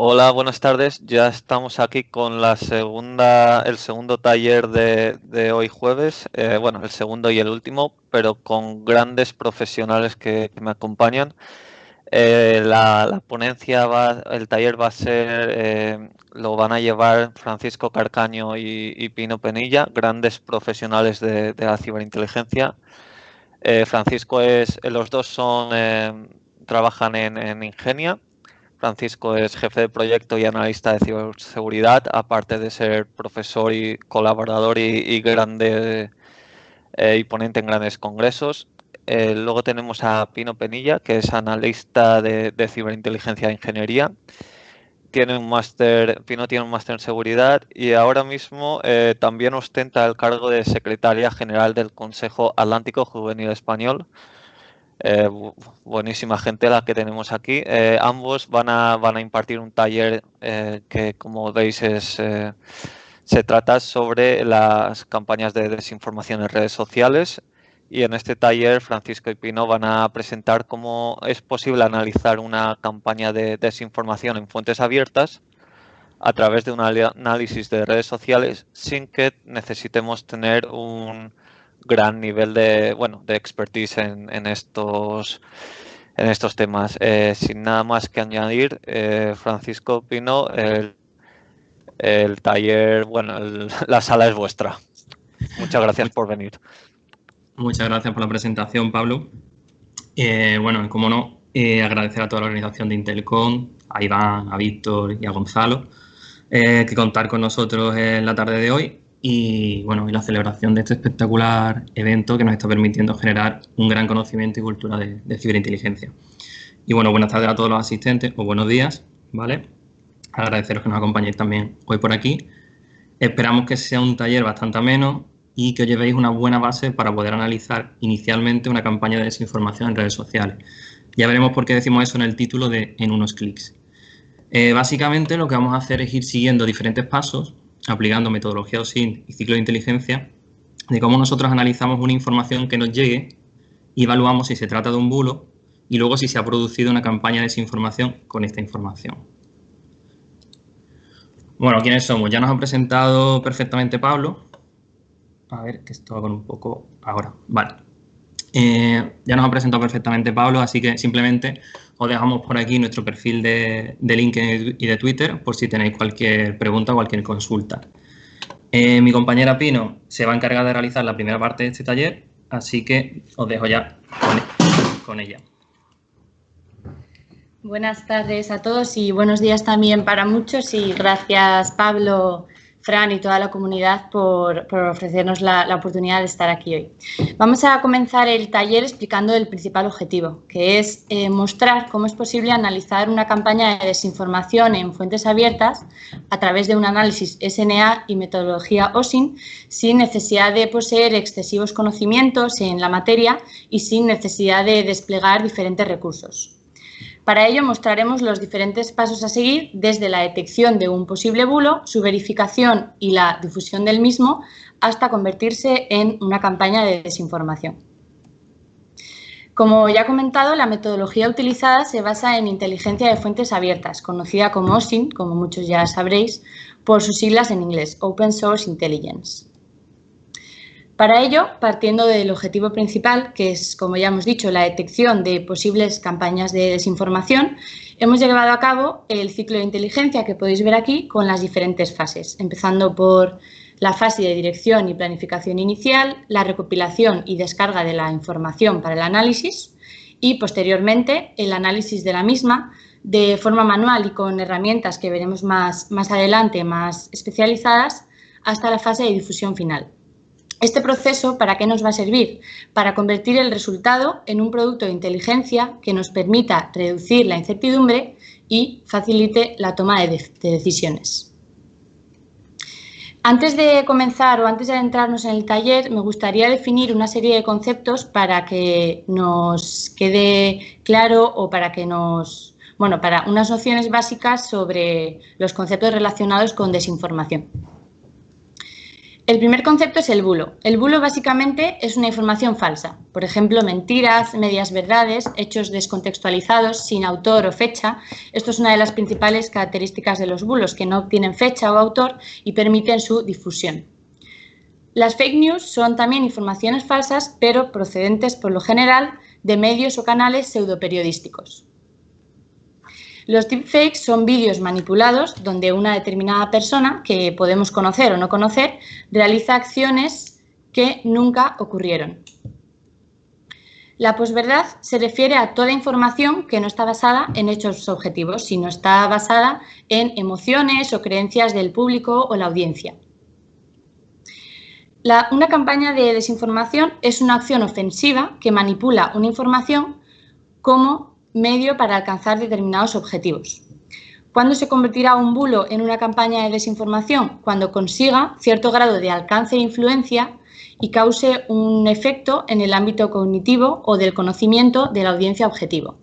Hola, buenas tardes. Ya estamos aquí con el segundo taller de hoy jueves. Bueno, el segundo y el último, pero con grandes profesionales que me acompañan. La ponencia el taller va a ser, lo van a llevar Francisco Carcaño y Pino Penilla, grandes profesionales de la ciberinteligencia. Los dos trabajan en Ingenia. Francisco es jefe de proyecto y analista de ciberseguridad, aparte de ser profesor y colaborador y ponente en grandes congresos. Luego tenemos a Pino Penilla, que es analista de ciberinteligencia e ingeniería. Pino tiene un máster en seguridad y ahora mismo también ostenta el cargo de secretaria general del Consejo Atlántico Juvenil Español. Buenísima gente la que tenemos aquí. Ambos van a impartir un taller que, como veis, se trata sobre las campañas de desinformación en redes sociales. Y en este taller, Francisco y Pino van a presentar cómo es posible analizar una campaña de desinformación en fuentes abiertas a través de un análisis de redes sociales sin que necesitemos tener un gran nivel de expertise en estos temas. Sin nada más que añadir, Francisco, Pino, el taller, la sala es vuestra. Muchas gracias por venir. Muchas gracias por la presentación, Pablo. Bueno, como no, agradecer a toda la organización de Intelcom, a Iván, a Víctor y a Gonzalo, que contar con nosotros en la tarde de hoy y bueno, y la celebración de este espectacular evento que nos está permitiendo generar un gran conocimiento y cultura de ciberinteligencia. Y bueno, buenas tardes a todos los asistentes o buenos días, ¿vale? Agradeceros que nos acompañéis también hoy por aquí. Esperamos que sea un taller bastante ameno y que os llevéis una buena base para poder analizar inicialmente una campaña de desinformación en redes sociales. Ya veremos por qué decimos eso en el título de En unos clics. Básicamente lo que vamos a hacer es ir siguiendo diferentes pasos, aplicando metodología OSINT y ciclo de inteligencia, de cómo nosotros analizamos una información que nos llegue y evaluamos si se trata de un bulo y luego si se ha producido una campaña de desinformación con esta información. Bueno, ¿quiénes somos? Ya nos ha presentado perfectamente Pablo. A ver, que esto va con un poco... Ahora, vale. Ya nos ha presentado perfectamente Pablo, así que simplemente os dejamos por aquí nuestro perfil de LinkedIn y de Twitter por si tenéis cualquier pregunta o cualquier consulta. Mi compañera Pino se va a encargar de realizar la primera parte de este taller, así que os dejo ya con ella. Buenas tardes a todos y buenos días también para muchos y gracias Pablo, Fran y toda la comunidad por ofrecernos la oportunidad de estar aquí hoy. Vamos a comenzar el taller explicando el principal objetivo, que es mostrar cómo es posible analizar una campaña de desinformación en fuentes abiertas a través de un análisis SNA y metodología OSINT sin necesidad de poseer excesivos conocimientos en la materia y sin necesidad de desplegar diferentes recursos. Para ello mostraremos los diferentes pasos a seguir desde la detección de un posible bulo, su verificación y la difusión del mismo, hasta convertirse en una campaña de desinformación. Como ya he comentado, la metodología utilizada se basa en inteligencia de fuentes abiertas, conocida como OSINT, como muchos ya sabréis, por sus siglas en inglés, Open Source Intelligence. Para ello, partiendo del objetivo principal, que es, como ya hemos dicho, la detección de posibles campañas de desinformación, hemos llevado a cabo el ciclo de inteligencia que podéis ver aquí con las diferentes fases, empezando por la fase de dirección y planificación inicial, la recopilación y descarga de la información para el análisis y, posteriormente, el análisis de la misma de forma manual y con herramientas que veremos más adelante, más especializadas, hasta la fase de difusión final. Este proceso, ¿para qué nos va a servir? Para convertir el resultado en un producto de inteligencia que nos permita reducir la incertidumbre y facilite la toma de decisiones. Antes de comenzar o antes de adentrarnos en el taller, me gustaría definir una serie de conceptos para que nos quede claro o para que para unas nociones básicas sobre los conceptos relacionados con desinformación. El primer concepto es el bulo. El bulo básicamente es una información falsa. Por ejemplo, mentiras, medias verdades, hechos descontextualizados, sin autor o fecha. Esto es una de las principales características de los bulos, que no tienen fecha o autor y permiten su difusión. Las fake news son también informaciones falsas, pero procedentes por lo general de medios o canales pseudoperiodísticos. Los deepfakes son vídeos manipulados donde una determinada persona, que podemos conocer o no conocer, realiza acciones que nunca ocurrieron. La posverdad se refiere a toda información que no está basada en hechos objetivos, sino está basada en emociones o creencias del público o la audiencia. Una campaña de desinformación es una acción ofensiva que manipula una información como medio para alcanzar determinados objetivos. ¿Cuándo se convertirá un bulo en una campaña de desinformación? Cuando consiga cierto grado de alcance e influencia y cause un efecto en el ámbito cognitivo o del conocimiento de la audiencia objetivo.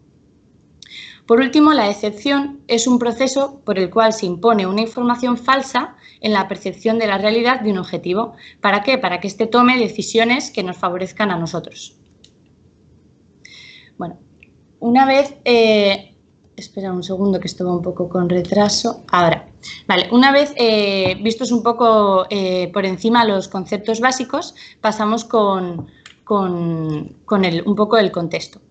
Por último, la excepción es un proceso por el cual se impone una información falsa en la percepción de la realidad de un objetivo. ¿Para qué? Para que éste tome decisiones que nos favorezcan a nosotros. Bueno, una vez, espera un segundo que esto va un poco con retraso. Ahora, vale, una vez vistos un poco por encima los conceptos básicos, pasamos un poco el contexto.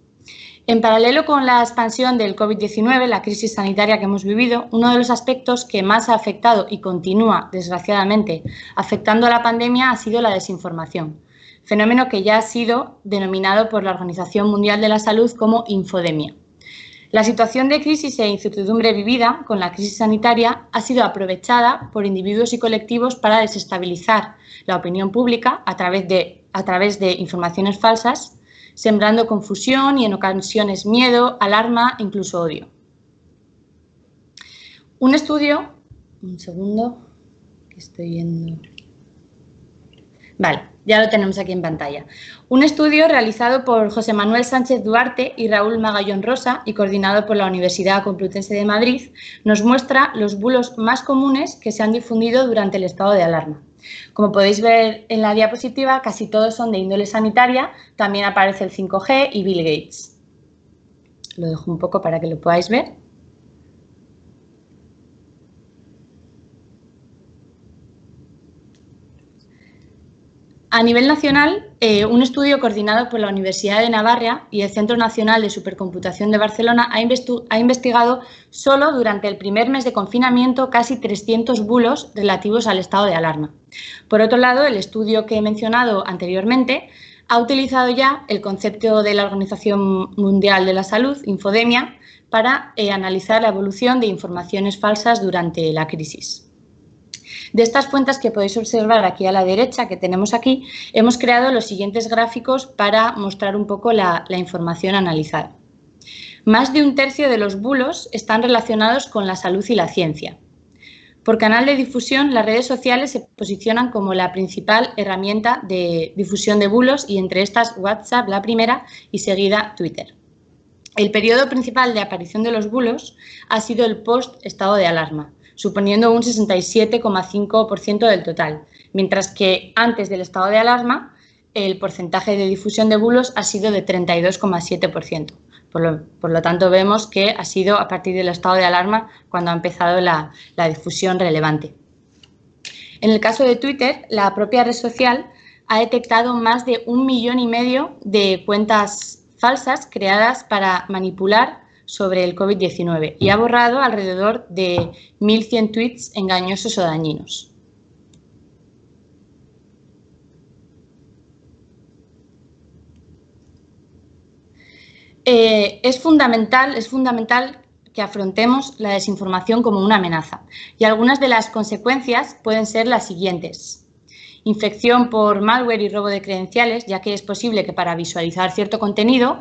En paralelo con la expansión del COVID-19, la crisis sanitaria que hemos vivido, uno de los aspectos que más ha afectado y continúa, desgraciadamente, afectando a la pandemia ha sido la desinformación, fenómeno que ya ha sido denominado por la Organización Mundial de la Salud como infodemia. La situación de crisis e incertidumbre vivida con la crisis sanitaria ha sido aprovechada por individuos y colectivos para desestabilizar la opinión pública a través de informaciones falsas, sembrando confusión y en ocasiones miedo, alarma, incluso odio. Un estudio, un segundo, que estoy viendo. Vale, ya lo tenemos aquí en pantalla. Un estudio realizado por José Manuel Sánchez Duarte y Raúl Magallón Rosa y coordinado por la Universidad Complutense de Madrid nos muestra los bulos más comunes que se han difundido durante el estado de alarma. Como podéis ver en la diapositiva, casi todos son de índole sanitaria, también aparece el 5G y Bill Gates. Lo dejo un poco para que lo podáis ver. A nivel nacional, un estudio coordinado por la Universidad de Navarra y el Centro Nacional de Supercomputación de Barcelona ha investigado solo durante el primer mes de confinamiento casi 300 bulos relativos al estado de alarma. Por otro lado, el estudio que he mencionado anteriormente ha utilizado ya el concepto de la Organización Mundial de la Salud, infodemia, para analizar la evolución de informaciones falsas durante la crisis. De estas fuentes que podéis observar aquí a la derecha, que tenemos aquí, hemos creado los siguientes gráficos para mostrar un poco la información analizada. Más de un tercio de los bulos están relacionados con la salud y la ciencia. Por canal de difusión, las redes sociales se posicionan como la principal herramienta de difusión de bulos y entre estas WhatsApp la primera y seguida Twitter. El periodo principal de aparición de los bulos ha sido el post-estado de alarma, suponiendo un 67,5% del total, mientras que antes del estado de alarma el porcentaje de difusión de bulos ha sido de 32,7%. Por lo tanto, vemos que ha sido a partir del estado de alarma cuando ha empezado la difusión relevante. En el caso de Twitter, la propia red social ha detectado más de 1,5 millones de cuentas falsas creadas para manipular sobre el COVID-19 y ha borrado alrededor de 1.100 tweets engañosos o dañinos. Es fundamental que afrontemos la desinformación como una amenaza y algunas de las consecuencias pueden ser las siguientes. Infección por malware y robo de credenciales, ya que es posible que para visualizar cierto contenido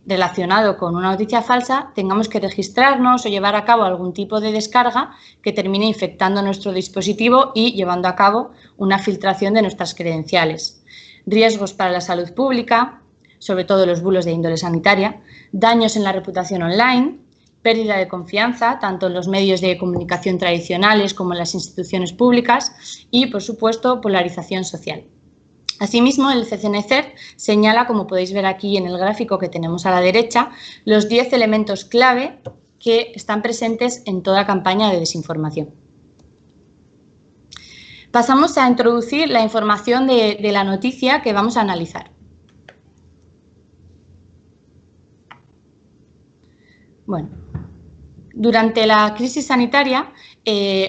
relacionado con una noticia falsa tengamos que registrarnos o llevar a cabo algún tipo de descarga que termine infectando nuestro dispositivo y llevando a cabo una filtración de nuestras credenciales. Riesgos para la salud pública, sobre todo los bulos de índole sanitaria, daños en la reputación online pérdida de confianza, tanto en los medios de comunicación tradicionales como en las instituciones públicas y, por supuesto, polarización social. Asimismo, el CCNCERT señala, como podéis ver aquí en el gráfico que tenemos a la derecha, los 10 elementos clave que están presentes en toda campaña de desinformación. Pasamos a introducir la información de la noticia que vamos a analizar. Bueno, durante la crisis sanitaria,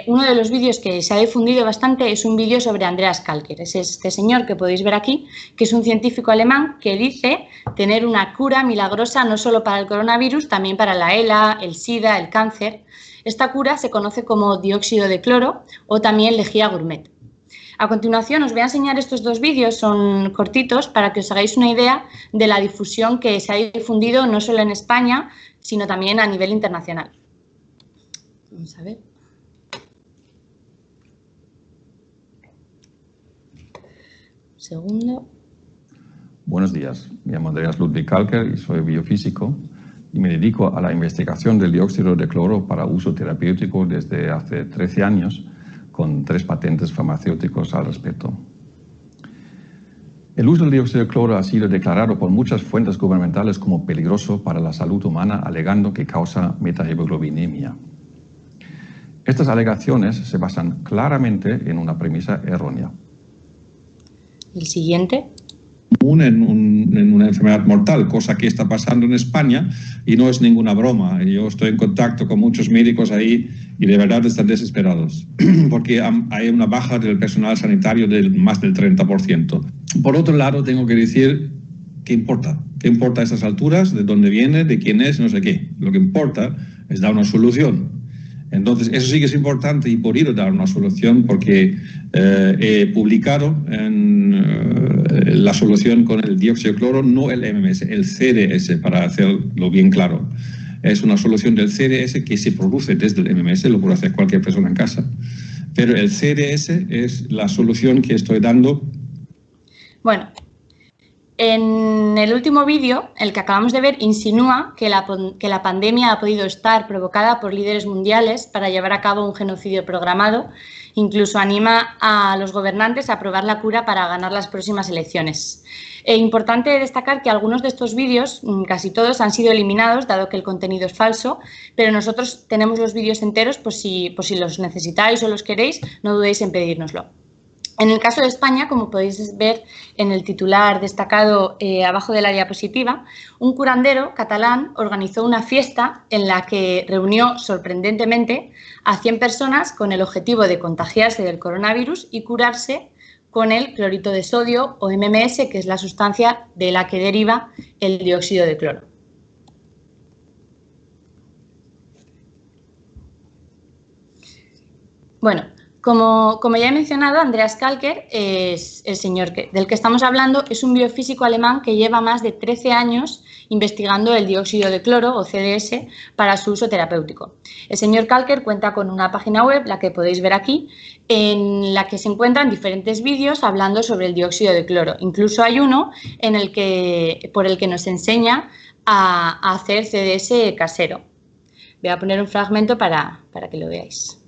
uno de los vídeos que se ha difundido bastante es un vídeo sobre Andreas Kalker. Es este señor que podéis ver aquí, que es un científico alemán que dice tener una cura milagrosa no solo para el coronavirus, también para la ELA, el SIDA, el cáncer. Esta cura se conoce como dióxido de cloro o también lejía gourmet. A continuación os voy a enseñar estos dos vídeos, son cortitos, para que os hagáis una idea de la difusión que se ha difundido no solo en España, sino también a nivel internacional. Vamos a ver. Un segundo. Buenos días, me llamo Andreas Ludwig Kalker y soy biofísico y me dedico a la investigación del dióxido de cloro para uso terapéutico desde hace 13 años, con 3 patentes farmacéuticos al respecto. El uso del dióxido de cloro ha sido declarado por muchas fuentes gubernamentales como peligroso para la salud humana, alegando que causa metahemoglobinemia. Estas alegaciones se basan claramente en una premisa errónea. El siguiente. En una enfermedad mortal, cosa que está pasando en España y no es ninguna broma. Yo estoy en contacto con muchos médicos ahí y de verdad están desesperados porque hay una baja del personal sanitario de más del 30%. Por otro lado, tengo que decir, ¿qué importa? ¿Qué importa a estas alturas? ¿De dónde viene? ¿De quién es? No sé qué. Lo que importa es dar una solución. Entonces, eso sí que es importante y por ir a dar una solución porque he publicado la solución con el dióxido de cloro, no el MMS, el CDS, para hacerlo bien claro. Es una solución del CDS que se produce desde el MMS, lo puede hacer cualquier persona en casa. Pero el CDS es la solución que estoy dando. Bueno, en el último vídeo, el que acabamos de ver, insinúa que la pandemia ha podido estar provocada por líderes mundiales para llevar a cabo un genocidio programado. Incluso anima a los gobernantes a probar la cura para ganar las próximas elecciones. Importante destacar que algunos de estos vídeos, casi todos, han sido eliminados, dado que el contenido es falso, pero nosotros tenemos los vídeos enteros, por si los necesitáis o los queréis, no dudéis en pedírnoslo. En el caso de España, como podéis ver en el titular destacado abajo de la diapositiva, un curandero catalán organizó una fiesta en la que reunió sorprendentemente a 100 personas con el objetivo de contagiarse del coronavirus y curarse con el clorito de sodio o MMS, que es la sustancia de la que deriva el dióxido de cloro. Bueno, como ya he mencionado, Andreas Kalker es el señor del que estamos hablando, es un biofísico alemán que lleva más de 13 años investigando el dióxido de cloro o CDS para su uso terapéutico. El señor Kalker cuenta con una página web, la que podéis ver aquí, en la que se encuentran diferentes vídeos hablando sobre el dióxido de cloro. Incluso hay uno por el que nos enseña a hacer CDS casero. Voy a poner un fragmento para que lo veáis.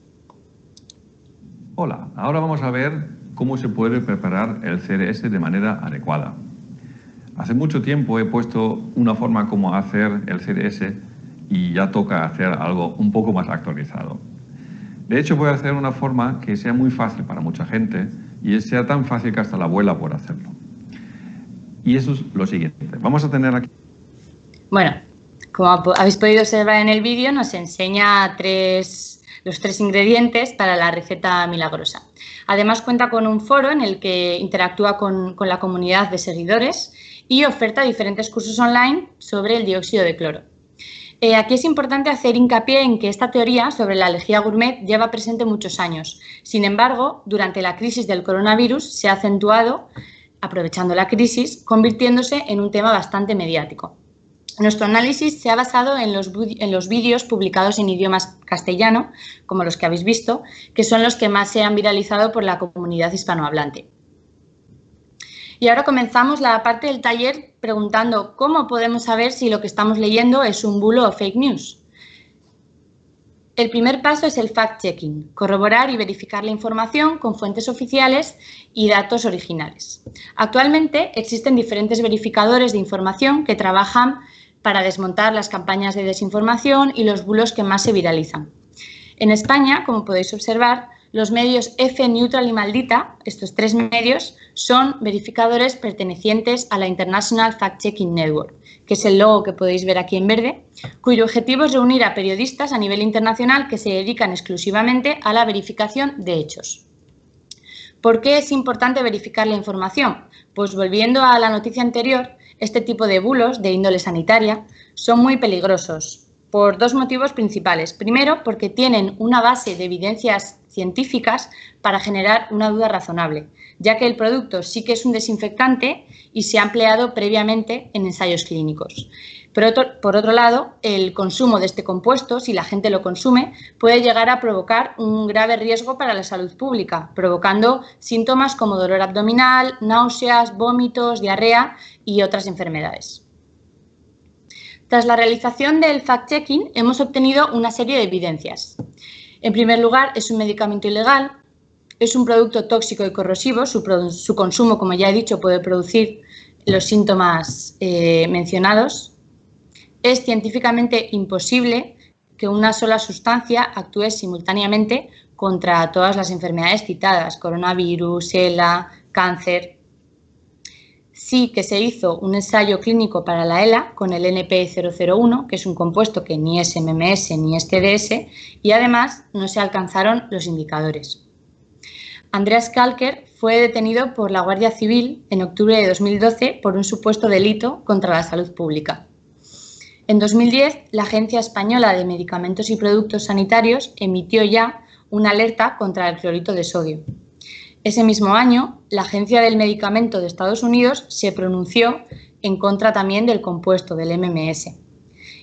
Hola, ahora vamos a ver cómo se puede preparar el CDS de manera adecuada. Hace mucho tiempo he puesto una forma como hacer el CDS y ya toca hacer algo un poco más actualizado. De hecho, voy a hacer una forma que sea muy fácil para mucha gente y sea tan fácil que hasta la abuela pueda hacerlo. Y eso es lo siguiente. Vamos a tener aquí... Bueno, como habéis podido observar en el vídeo, nos enseña los 3 ingredientes para la receta milagrosa. Además cuenta con un foro en el que interactúa con la comunidad de seguidores y oferta diferentes cursos online sobre el dióxido de cloro. Aquí es importante hacer hincapié en que esta teoría sobre la lejía gourmet lleva presente muchos años. Sin embargo, durante la crisis del coronavirus se ha acentuado, aprovechando la crisis, convirtiéndose en un tema bastante mediático. Nuestro análisis se ha basado en los vídeos publicados en idioma castellano, como los que habéis visto, que son los que más se han viralizado por la comunidad hispanohablante. Y ahora comenzamos la parte del taller preguntando cómo podemos saber si lo que estamos leyendo es un bulo o fake news. El primer paso es el fact-checking, corroborar y verificar la información con fuentes oficiales y datos originales. Actualmente existen diferentes verificadores de información que trabajan para desmontar las campañas de desinformación y los bulos que más se viralizan. En España, como podéis observar, los medios F, Neutral y Maldita, estos 3 medios, son verificadores pertenecientes a la International Fact-Checking Network, que es el logo que podéis ver aquí en verde, cuyo objetivo es reunir a periodistas a nivel internacional que se dedican exclusivamente a la verificación de hechos. ¿Por qué es importante verificar la información? Pues volviendo a la noticia anterior, este tipo de bulos de índole sanitaria son muy peligrosos por 2 motivos principales. Primero, porque tienen una base de evidencias científicas para generar una duda razonable, ya que el producto sí que es un desinfectante y se ha empleado previamente en ensayos clínicos. Por otro lado, el consumo de este compuesto, si la gente lo consume, puede llegar a provocar un grave riesgo para la salud pública, provocando síntomas como dolor abdominal, náuseas, vómitos, diarrea y otras enfermedades. Tras la realización del fact-checking, hemos obtenido una serie de evidencias. En primer lugar, es un medicamento ilegal, es un producto tóxico y corrosivo, su consumo, como ya he dicho, puede producir los síntomas mencionados. Es científicamente imposible que una sola sustancia actúe simultáneamente contra todas las enfermedades citadas, coronavirus, ELA, cáncer. Sí que se hizo un ensayo clínico para la ELA con el NP001, que es un compuesto que ni es MMS ni es TDS, y además no se alcanzaron los indicadores. Andreas Kalker fue detenido por la Guardia Civil en octubre de 2012 por un supuesto delito contra la salud pública. En 2010, la Agencia Española de Medicamentos y Productos Sanitarios emitió ya una alerta contra el clorito de sodio. Ese mismo año, la Agencia del Medicamento de Estados Unidos se pronunció en contra también del compuesto, del MMS.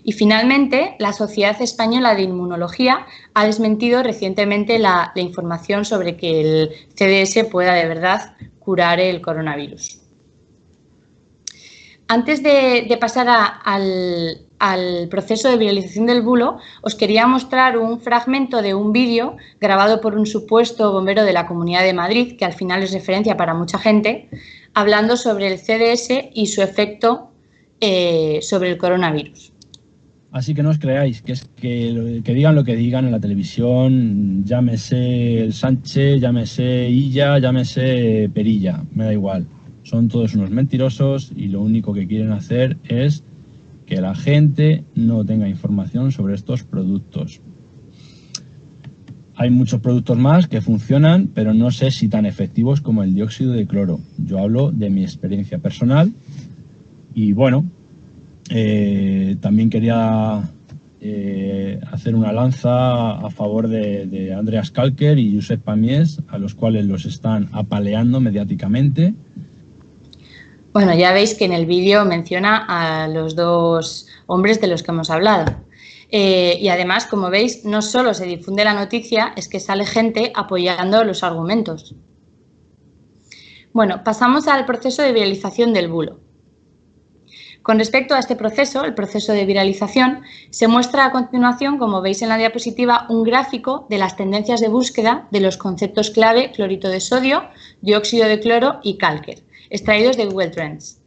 Y finalmente, la Sociedad Española de Inmunología ha desmentido recientemente la información sobre que el CDS pueda de verdad curar el coronavirus. Antes de pasar al proceso de viralización del bulo, os quería mostrar un fragmento de un vídeo grabado por un supuesto bombero de la Comunidad de Madrid, que al final es referencia para mucha gente, hablando sobre el CDS y su efecto sobre el coronavirus. Así que no os creáis que digan lo que digan en la televisión, llámese el Sánchez, llámese Illa, llámese Perilla, me da igual. Son todos unos mentirosos y lo único que quieren hacer es que la gente no tenga información sobre estos productos. Hay muchos productos más que funcionan, pero no sé si tan efectivos como el dióxido de cloro. Yo hablo de mi experiencia personal y bueno, también quería hacer una lanza a favor de Andreas Kalker y Josep Pamies, a los cuales los están apaleando mediáticamente. Bueno, ya veis que en el vídeo menciona a los 2 hombres de los que hemos hablado. Y además, como veis, no solo se difunde la noticia, es que sale gente apoyando los argumentos. Bueno, pasamos al proceso de viralización del bulo. Con respecto a este proceso, el proceso de viralización, se muestra a continuación, como veis en la diapositiva, un gráfico de las tendencias de búsqueda de los conceptos clave clorito de sodio, dióxido de cloro y Kalker, extraídos de Google Trends.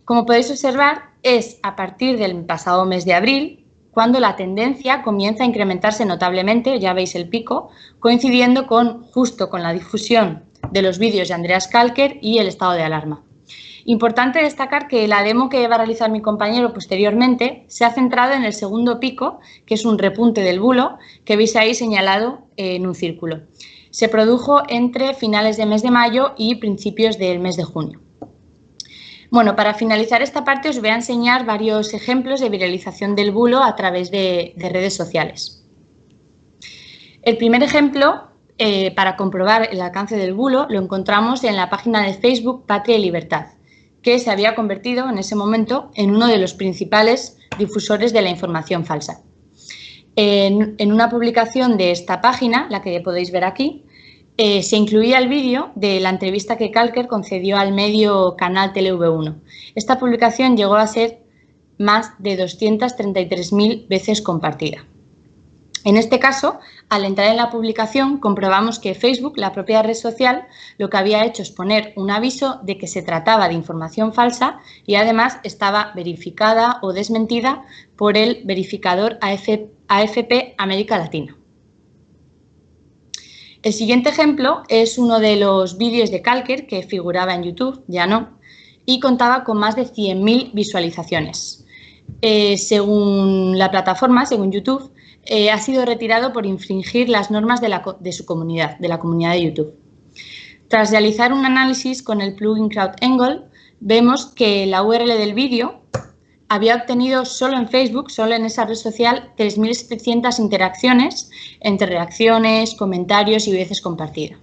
Como podéis observar, es a partir del pasado mes de abril cuando la tendencia comienza a incrementarse notablemente, ya veis el pico, coincidiendo justo con la difusión de los vídeos de Andreas Kalker y el estado de alarma. Importante destacar que la demo que va a realizar mi compañero posteriormente se ha centrado en el segundo pico, que es un repunte del bulo, que veis ahí señalado en un círculo. Se produjo entre finales del mes de mayo y principios del mes de junio. Bueno, para finalizar esta parte os voy a enseñar varios ejemplos de viralización del bulo a través de redes sociales. El primer ejemplo, para comprobar el alcance del bulo, lo encontramos en la página de Facebook Patria y Libertad, que se había convertido en ese momento en uno de los principales difusores de la información falsa. En una publicación de esta página, la que podéis ver aquí, se incluía el vídeo de la entrevista que Kalker concedió al medio Canal TV1. Esta publicación llegó a ser más de 233.000 veces compartida. En este caso, al entrar en la publicación, comprobamos que Facebook, la propia red social, lo que había hecho es poner un aviso de que se trataba de información falsa y además estaba verificada o desmentida por el verificador AFP América Latina. El siguiente ejemplo es uno de los vídeos de Kalker que figuraba en YouTube, ya no, y contaba con más de 100.000 visualizaciones. Según la plataforma, según YouTube, ha sido retirado por infringir las normas de su comunidad, de la comunidad de YouTube. Tras realizar un análisis con el plugin CrowdAngle, vemos que la URL del vídeo había obtenido solo en Facebook, solo en esa red social, 3.700 interacciones entre reacciones, comentarios y veces compartida.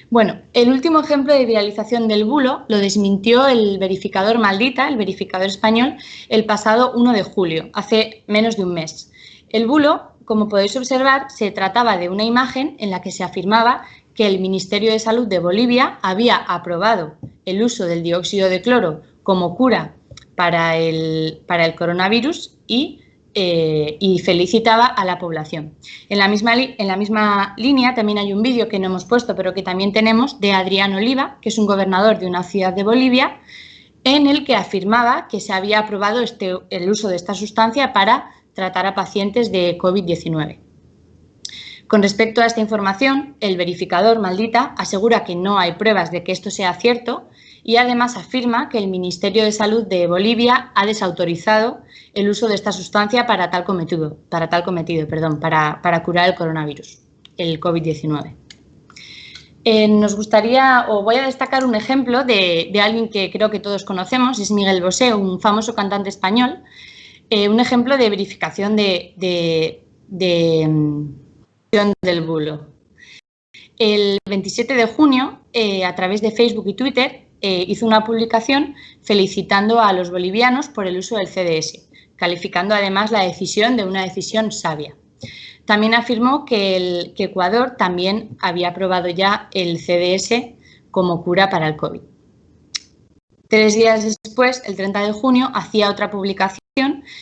Bueno, el último ejemplo de viralización del bulo lo desmintió el verificador Maldita, el verificador español, el pasado 1 de julio, hace menos de un mes. El bulo, como podéis observar, se trataba de una imagen en la que se afirmaba que el Ministerio de Salud de Bolivia había aprobado el uso del dióxido de cloro como cura para el coronavirus y felicitaba a la población. En la misma línea también hay un vídeo que no hemos puesto, pero que también tenemos, de Adrián Oliva, que es un gobernador de una ciudad de Bolivia, en el que afirmaba que se había aprobado el uso de esta sustancia para tratar a pacientes de COVID-19. Con respecto a esta información, el verificador Maldita asegura que no hay pruebas de que esto sea cierto y además afirma que el Ministerio de Salud de Bolivia ha desautorizado el uso de esta sustancia para tal cometido, para curar el coronavirus, el COVID-19. Nos gustaría, o voy a destacar un ejemplo de alguien que creo que todos conocemos, es Miguel Bosé, un famoso cantante español, un ejemplo de verificación del bulo. El 27 de junio, a través de Facebook y Twitter, hizo una publicación felicitando a los bolivianos por el uso del CDS, calificando además la decisión de una decisión sabia. También afirmó que Ecuador también había aprobado ya el CDS como cura para el COVID. 3 días después, el 30 de junio, hacía otra publicación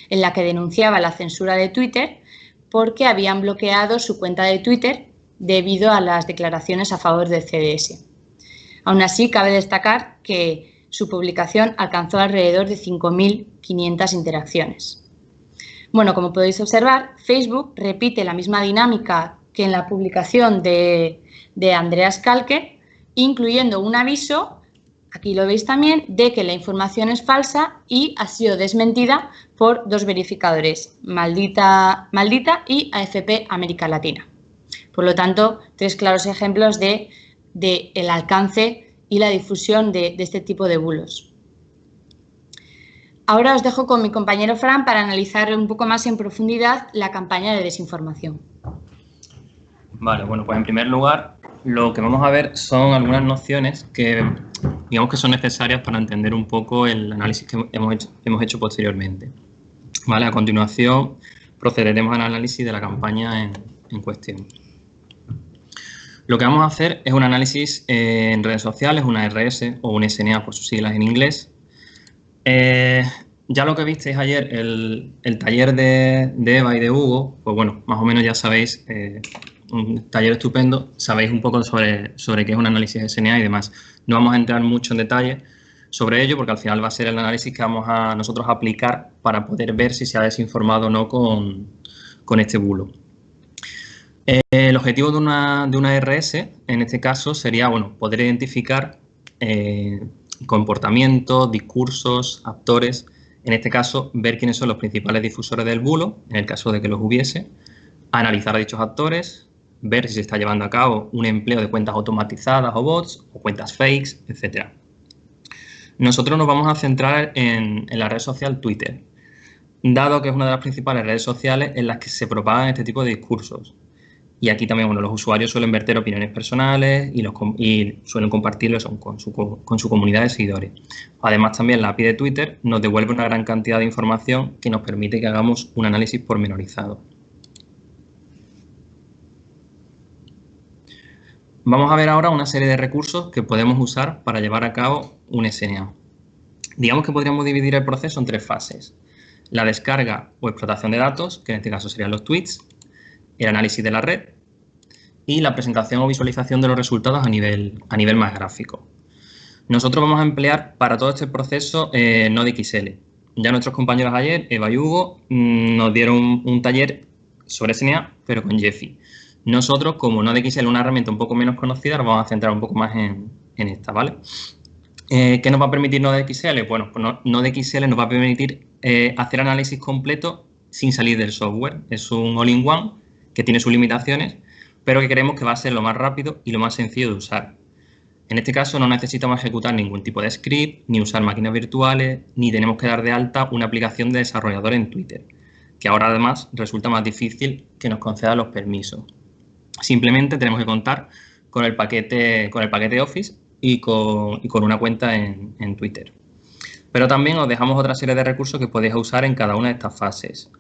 en la que denunciaba la censura de Twitter porque habían bloqueado su cuenta de Twitter debido a las declaraciones a favor del CDS. Aún así, cabe destacar que su publicación alcanzó alrededor de 5.500 interacciones. Bueno, como podéis observar, Facebook repite la misma dinámica que en la publicación de Andreas Kalker, incluyendo un aviso, aquí lo veis también, de que la información es falsa y ha sido desmentida por 2 verificadores, Maldita y AFP América Latina. Por lo tanto, 3 claros ejemplos de el alcance y la difusión de este tipo de bulos. Ahora os dejo con mi compañero Fran para analizar un poco más en profundidad la campaña de desinformación. Vale, bueno, pues en primer lugar lo que vamos a ver son algunas nociones que digamos que son necesarias para entender un poco el análisis que hemos hecho posteriormente. Vale, a continuación procederemos al análisis de la campaña en cuestión. Lo que vamos a hacer es un análisis en redes sociales, una RS o un SNA por sus siglas en inglés. Ya lo que visteis ayer, el taller de Eva y de Hugo, pues bueno, más o menos ya sabéis, un taller estupendo, sabéis un poco sobre qué es un análisis de SNA y demás. No vamos a entrar mucho en detalle sobre ello porque al final va a ser el análisis que vamos a nosotros aplicar para poder ver si se ha desinformado o no con este bulo. El objetivo de una RS, en este caso, sería bueno, poder identificar comportamientos, discursos, actores, en este caso, ver quiénes son los principales difusores del bulo, en el caso de que los hubiese, analizar a dichos actores, ver si se está llevando a cabo un empleo de cuentas automatizadas o bots, o cuentas fakes, etc. Nosotros nos vamos a centrar en la red social Twitter, dado que es una de las principales redes sociales en las que se propagan este tipo de discursos. Y aquí también, bueno, los usuarios suelen verter opiniones personales y suelen compartirlos con su comunidad de seguidores. Además, también la API de Twitter nos devuelve una gran cantidad de información que nos permite que hagamos un análisis pormenorizado. Vamos a ver ahora una serie de recursos que podemos usar para llevar a cabo un SNA. Digamos que podríamos dividir el proceso en 3 fases. la descarga o explotación de datos, que en este caso serían los tweets, el análisis de la red y la presentación o visualización de los resultados a nivel más gráfico. Nosotros vamos a emplear para todo este proceso NodeXL. Ya nuestros compañeros ayer, Eva y Hugo, nos dieron un taller sobre SNA, pero con Gephi. Nosotros, como NodeXL es una herramienta un poco menos conocida, nos vamos a centrar un poco más en esta, ¿vale? ¿Qué nos va a permitir NodeXL? Bueno, pues NodeXL nos va a permitir hacer análisis completo sin salir del software. Es un all-in-one que tiene sus limitaciones, pero que creemos que va a ser lo más rápido y lo más sencillo de usar. En este caso no necesitamos ejecutar ningún tipo de script, ni usar máquinas virtuales, ni tenemos que dar de alta una aplicación de desarrollador en Twitter, que ahora además resulta más difícil que nos conceda los permisos. Simplemente tenemos que contar con el paquete Office y con una cuenta en Twitter. Pero también os dejamos otra serie de recursos que podéis usar en cada una de estas fases.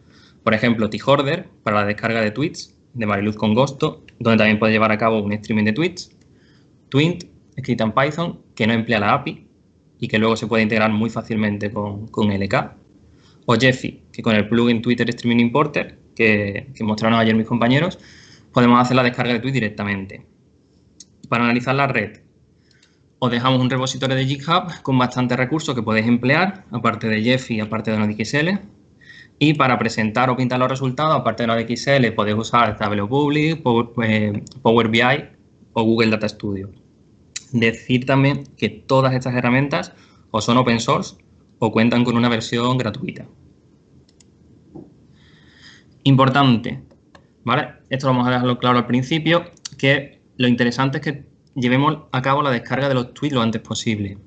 Por ejemplo, T-Hoarder para la descarga de tweets de Mariluz Congosto, donde también podéis llevar a cabo un streaming de tweets. Twint, escrita en Python, que no emplea la API y que luego se puede integrar muy fácilmente con LK. O Gephi, que con el plugin Twitter Streaming Importer, que mostraron ayer mis compañeros, podemos hacer la descarga de tweets directamente. Para analizar la red, os dejamos un repositorio de GitHub con bastantes recursos que podéis emplear, aparte de Gephi, aparte de NodeXL. Y para presentar o pintar los resultados, aparte de NodeXL, podéis usar Tableau Public, Power BI o Google Data Studio. Decir también que todas estas herramientas o son open source o cuentan con una versión gratuita. Importante, ¿vale? Esto vamos a dejarlo claro al principio, que lo interesante es que llevemos a cabo la descarga de los tweets lo antes posible.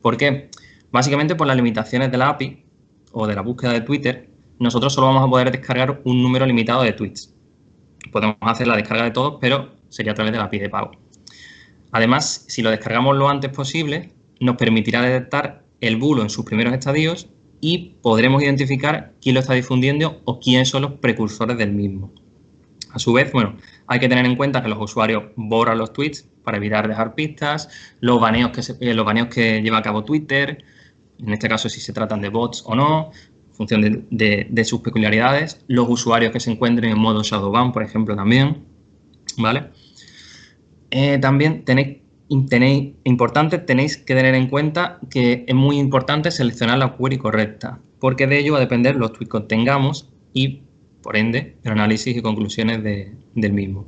¿Por qué? Básicamente por las limitaciones de la API o de la búsqueda de Twitter, nosotros solo vamos a poder descargar un número limitado de tweets. Podemos hacer la descarga de todos, pero sería a través de la API de pago. Además, si lo descargamos lo antes posible, nos permitirá detectar el bulo en sus primeros estadios y podremos identificar quién lo está difundiendo o quiénes son los precursores del mismo. A su vez, bueno, hay que tener en cuenta que los usuarios borran los tweets para evitar dejar pistas, los baneos que lleva a cabo Twitter, en este caso si se tratan de bots o no, en función de sus peculiaridades, los usuarios que se encuentren en modo shadow ban, por ejemplo, también, ¿vale? También tenéis que tener en cuenta que es muy importante seleccionar la query correcta, porque de ello va a depender los tweets que obtengamos y, por ende, el análisis y conclusiones del mismo.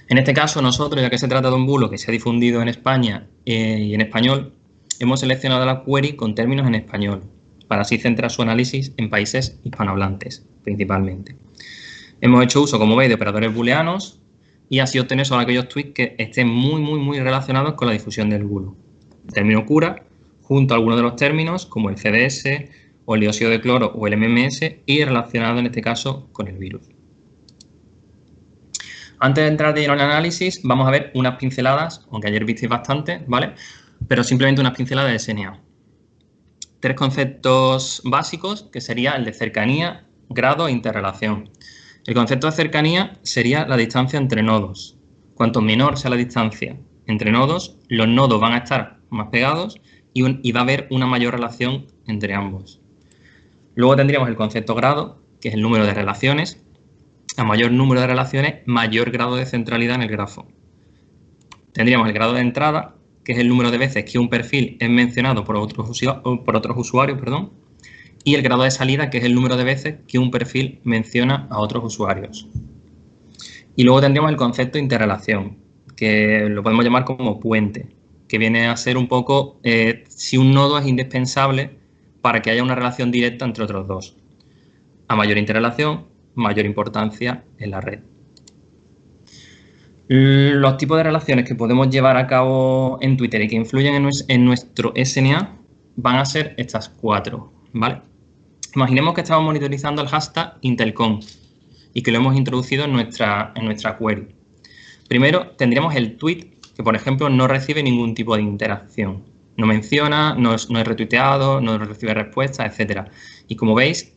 En este caso, nosotros, ya que se trata de un bulo que se ha difundido en España y en español, hemos seleccionado la query con términos en español, para así centrar su análisis en países hispanohablantes, principalmente. Hemos hecho uso, como veis, de operadores booleanos, y así obtener solo aquellos tweets que estén muy relacionados con la difusión del bulo. El término cura, junto a algunos de los términos, como el CDS, o el dióxido de cloro, o el MMS, y relacionado en este caso con el virus. Antes de entrar de lleno en el análisis, vamos a ver unas pinceladas, aunque ayer visteis bastante, ¿vale? Pero simplemente unas pinceladas de SNA. 3 conceptos básicos, que sería el de cercanía, grado e interrelación. El concepto de cercanía sería la distancia entre nodos. Cuanto menor sea la distancia entre nodos, los nodos van a estar más pegados y va a haber una mayor relación entre ambos. Luego tendríamos el concepto grado, que es el número de relaciones. A mayor número de relaciones, mayor grado de centralidad en el grafo. Tendríamos el grado de entrada, que es el número de veces que un perfil es mencionado por otros usuarios, y el grado de salida, que es el número de veces que un perfil menciona a otros usuarios. Y luego tendríamos el concepto de interrelación, que lo podemos llamar como puente, que viene a ser un poco si un nodo es indispensable para que haya una relación directa entre otros dos. A mayor interrelación, mayor importancia en la red. Los tipos de relaciones que podemos llevar a cabo en Twitter y que influyen en nuestro SNA van a ser estas 4, ¿vale? Imaginemos que estamos monitorizando el hashtag Intelcon y que lo hemos introducido en nuestra query. Primero tendríamos el tweet que, por ejemplo, no recibe ningún tipo de interacción. No menciona, no es retuiteado, no recibe respuesta, etc. Y como veis,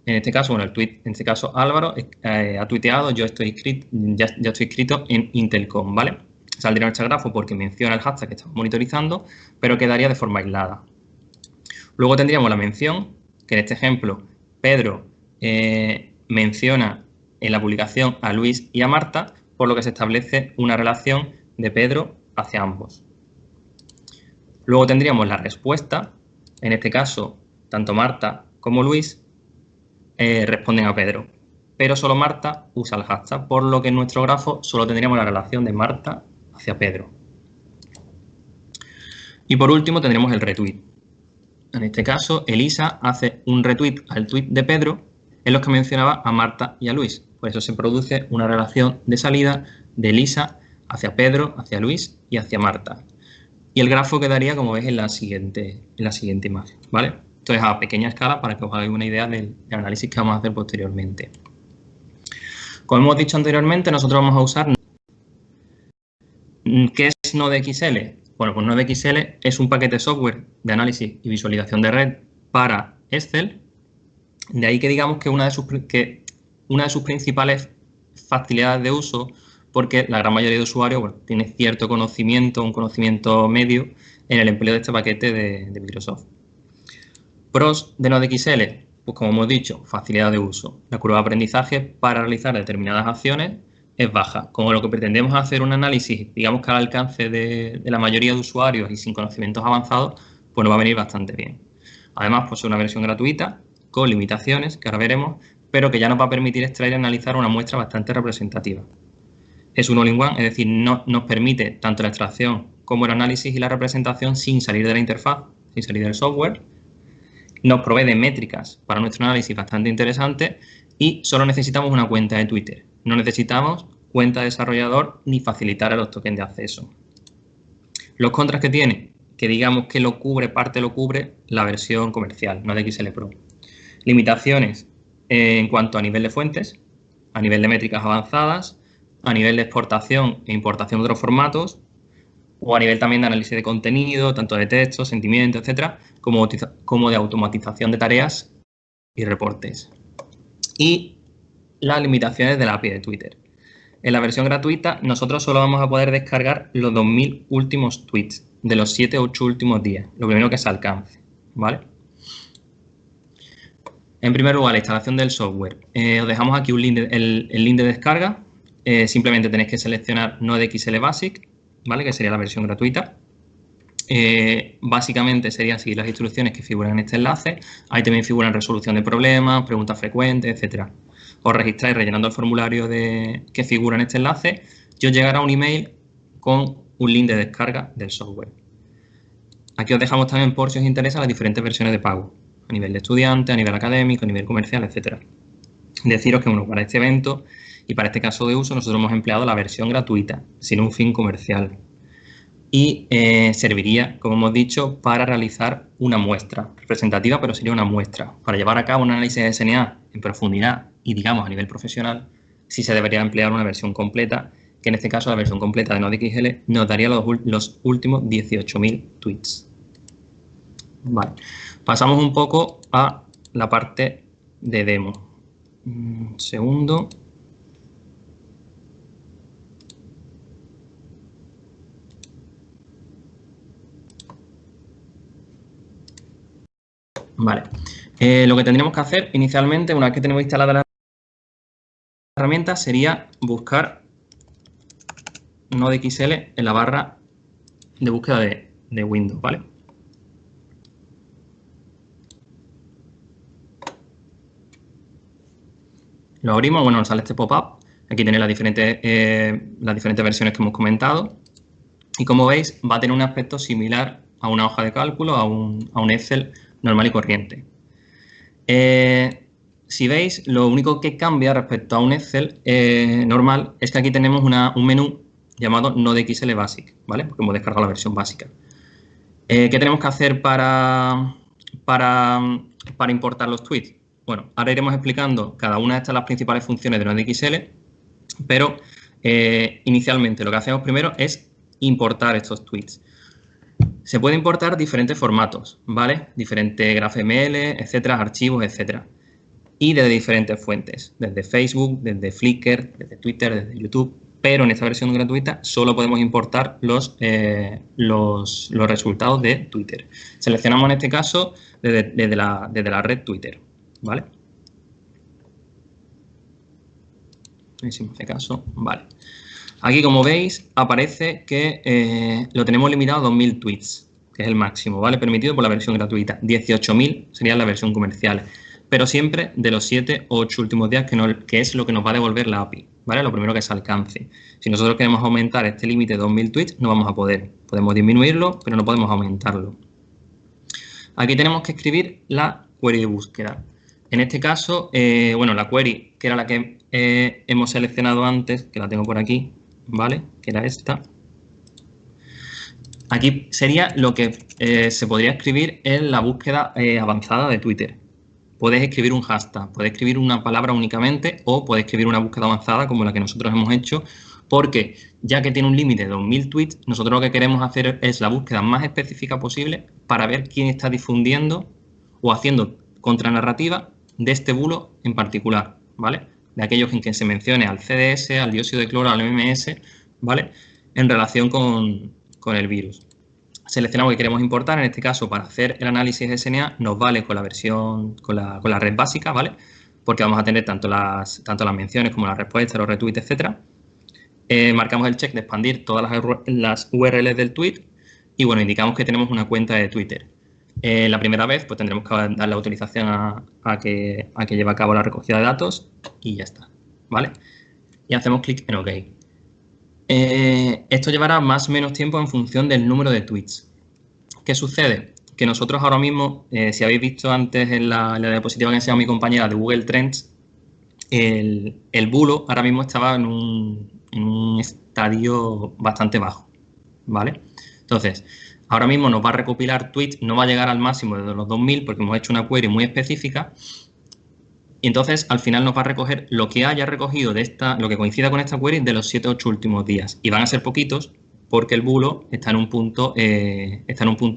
en este caso, bueno, el tweet, en este caso Álvaro ha tuiteado, yo estoy inscrito en Intelcom, ¿vale? Saldría nuestro grafo porque menciona el hashtag que estamos monitorizando, pero quedaría de forma aislada. Luego tendríamos la mención, que en este ejemplo Pedro menciona en la publicación a Luis y a Marta, por lo que se establece una relación de Pedro hacia ambos. Luego tendríamos la respuesta. En este caso, tanto Marta como Luis responden a Pedro, pero solo Marta usa el hashtag, por lo que en nuestro grafo solo tendríamos la relación de Marta hacia Pedro. Y por último tendremos el retweet. En este caso, Elisa hace un retweet al tweet de Pedro en los que mencionaba a Marta y a Luis. Por eso se produce una relación de salida de Elisa hacia Pedro, hacia Luis y hacia Marta. Y el grafo quedaría, como veis, en la siguiente imagen, ¿vale? Esto es a pequeña escala para que os hagáis una idea del análisis que vamos a hacer posteriormente. Como hemos dicho anteriormente, nosotros vamos a usar... ¿Qué es NodeXL? Bueno, pues NodeXL es un paquete de software de análisis y visualización de red para Excel. De ahí que digamos que una de sus principales facilidades de uso, porque la gran mayoría de usuarios, bueno, tiene cierto conocimiento, un conocimiento medio en el empleo de este paquete de Microsoft. Pros de NodeXL, pues como hemos dicho, facilidad de uso. La curva de aprendizaje para realizar determinadas acciones es baja. Como lo que pretendemos hacer un análisis, digamos que al alcance de la mayoría de usuarios y sin conocimientos avanzados, pues nos va a venir bastante bien. Además, posee una versión gratuita con limitaciones, que ahora veremos, pero que ya nos va a permitir extraer y analizar una muestra bastante representativa. Es un all-in-one, es decir, nos permite tanto la extracción como el análisis y la representación sin salir de la interfaz, sin salir del software. Nos provee de métricas para nuestro análisis bastante interesantes y solo necesitamos una cuenta de Twitter. No necesitamos cuenta de desarrollador ni facilitar los tokens de acceso. Los contras que tiene, que digamos que parte lo cubre la versión comercial, NodeXL Pro. Limitaciones en cuanto a nivel de fuentes, a nivel de métricas avanzadas, a nivel de exportación e importación de otros formatos, o a nivel también de análisis de contenido, tanto de texto, sentimientos, etcétera, como de automatización de tareas y reportes. Y las limitaciones de la API de Twitter. En la versión gratuita, nosotros solo vamos a poder descargar los 2000 últimos tweets de los 7 o 8 últimos días, lo primero que se alcance, ¿vale? En primer lugar, la instalación del software. Os dejamos aquí el link de descarga. Simplemente tenéis que seleccionar NodeXL Basic, ¿vale? Que sería la versión gratuita. Básicamente serían seguir las instrucciones que figuran en este enlace. Ahí también figuran resolución de problemas, preguntas frecuentes, etcétera. Os registráis rellenando el formulario que figura en este enlace y os llegará un email con un link de descarga del software. Aquí os dejamos también, por si os interesa, las diferentes versiones de pago, a nivel de estudiante, a nivel académico, a nivel comercial, etcétera. Deciros que, bueno, para este evento y para este caso de uso, nosotros hemos empleado la versión gratuita, sin un fin comercial. Y serviría, como hemos dicho, para realizar una muestra representativa, pero sería una muestra. Para llevar a cabo un análisis de SNA en profundidad y, digamos, a nivel profesional, sí se debería emplear una versión completa, que en este caso la versión completa de NodeXL nos daría los últimos 18.000 tweets. Vale. Pasamos un poco a la parte de demo. Un segundo. Vale. Lo que tendríamos que hacer inicialmente, una vez que tenemos instalada la herramienta, sería buscar NodeXL en la barra de búsqueda de Windows, ¿vale? Lo abrimos, bueno, nos sale este pop-up. Aquí tenéis las diferentes versiones que hemos comentado. Y como veis, va a tener un aspecto similar a una hoja de cálculo, a un Excel normal y corriente. Si veis, lo único que cambia respecto a un Excel normal es que aquí tenemos un menú llamado NodeXL Basic, ¿vale? Porque hemos descargado la versión básica. ¿Qué tenemos que hacer para importar los tweets? Bueno, ahora iremos explicando cada una de estas las principales funciones de NodeXL, pero inicialmente lo que hacemos primero es importar estos tweets. Se puede importar diferentes formatos, ¿vale? Diferentes GraphML, etcétera, archivos, etcétera. Y desde diferentes fuentes, desde Facebook, desde Flickr, desde Twitter, desde YouTube. Pero en esta versión gratuita solo podemos importar los resultados de Twitter. Seleccionamos en este caso desde la red Twitter, ¿vale? A ver si me hace caso. Vale. Aquí, como veis, aparece que lo tenemos limitado a 2000 tweets, que es el máximo, ¿vale? Permitido por la versión gratuita. 18.000 sería la versión comercial, pero siempre de los 7 o 8 últimos días, que es lo que nos va a devolver la API, ¿vale? Lo primero que se alcance. Si nosotros queremos aumentar este límite de 2000 tweets, no vamos a poder. Podemos disminuirlo, pero no podemos aumentarlo. Aquí tenemos que escribir la query de búsqueda. En este caso, bueno, la query, que era la que hemos seleccionado antes, que la tengo por aquí, ¿vale? Que era esta. Aquí sería lo que se podría escribir en la búsqueda avanzada de Twitter. Puedes escribir un hashtag, puedes escribir una palabra únicamente o puedes escribir una búsqueda avanzada como la que nosotros hemos hecho, porque ya que tiene un límite de 2000 tweets, nosotros lo que queremos hacer es la búsqueda más específica posible para ver quién está difundiendo o haciendo contranarrativa de este bulo en particular, ¿vale? De aquellos en que se mencione al CDS, al dióxido de cloro, al MMS, ¿vale? En relación con el virus. Seleccionamos que queremos importar, en este caso para hacer el análisis de SNA nos vale con la versión, con la red básica, ¿vale? Porque vamos a tener tanto las menciones como las respuestas, los retweets, etcétera. Marcamos el check de expandir todas las URLs del tweet y bueno, indicamos que tenemos una cuenta de Twitter. La primera vez pues tendremos que dar la autorización a que lleve a cabo la recogida de datos y ya está, ¿vale? Y hacemos clic en OK. Esto llevará más o menos tiempo en función del número de tweets. ¿Qué sucede? Que nosotros ahora mismo, si habéis visto antes en la diapositiva que enseñó mi compañera de Google Trends, el bulo ahora mismo estaba en un estadio bastante bajo, ¿vale? Entonces, ahora mismo nos va a recopilar tweets, no va a llegar al máximo de los 2000 porque hemos hecho una query muy específica. Y entonces, al final nos va a recoger lo que haya recogido de lo que coincida con esta query de los 7 o 8 últimos días. Y van a ser poquitos porque el bulo está en un punto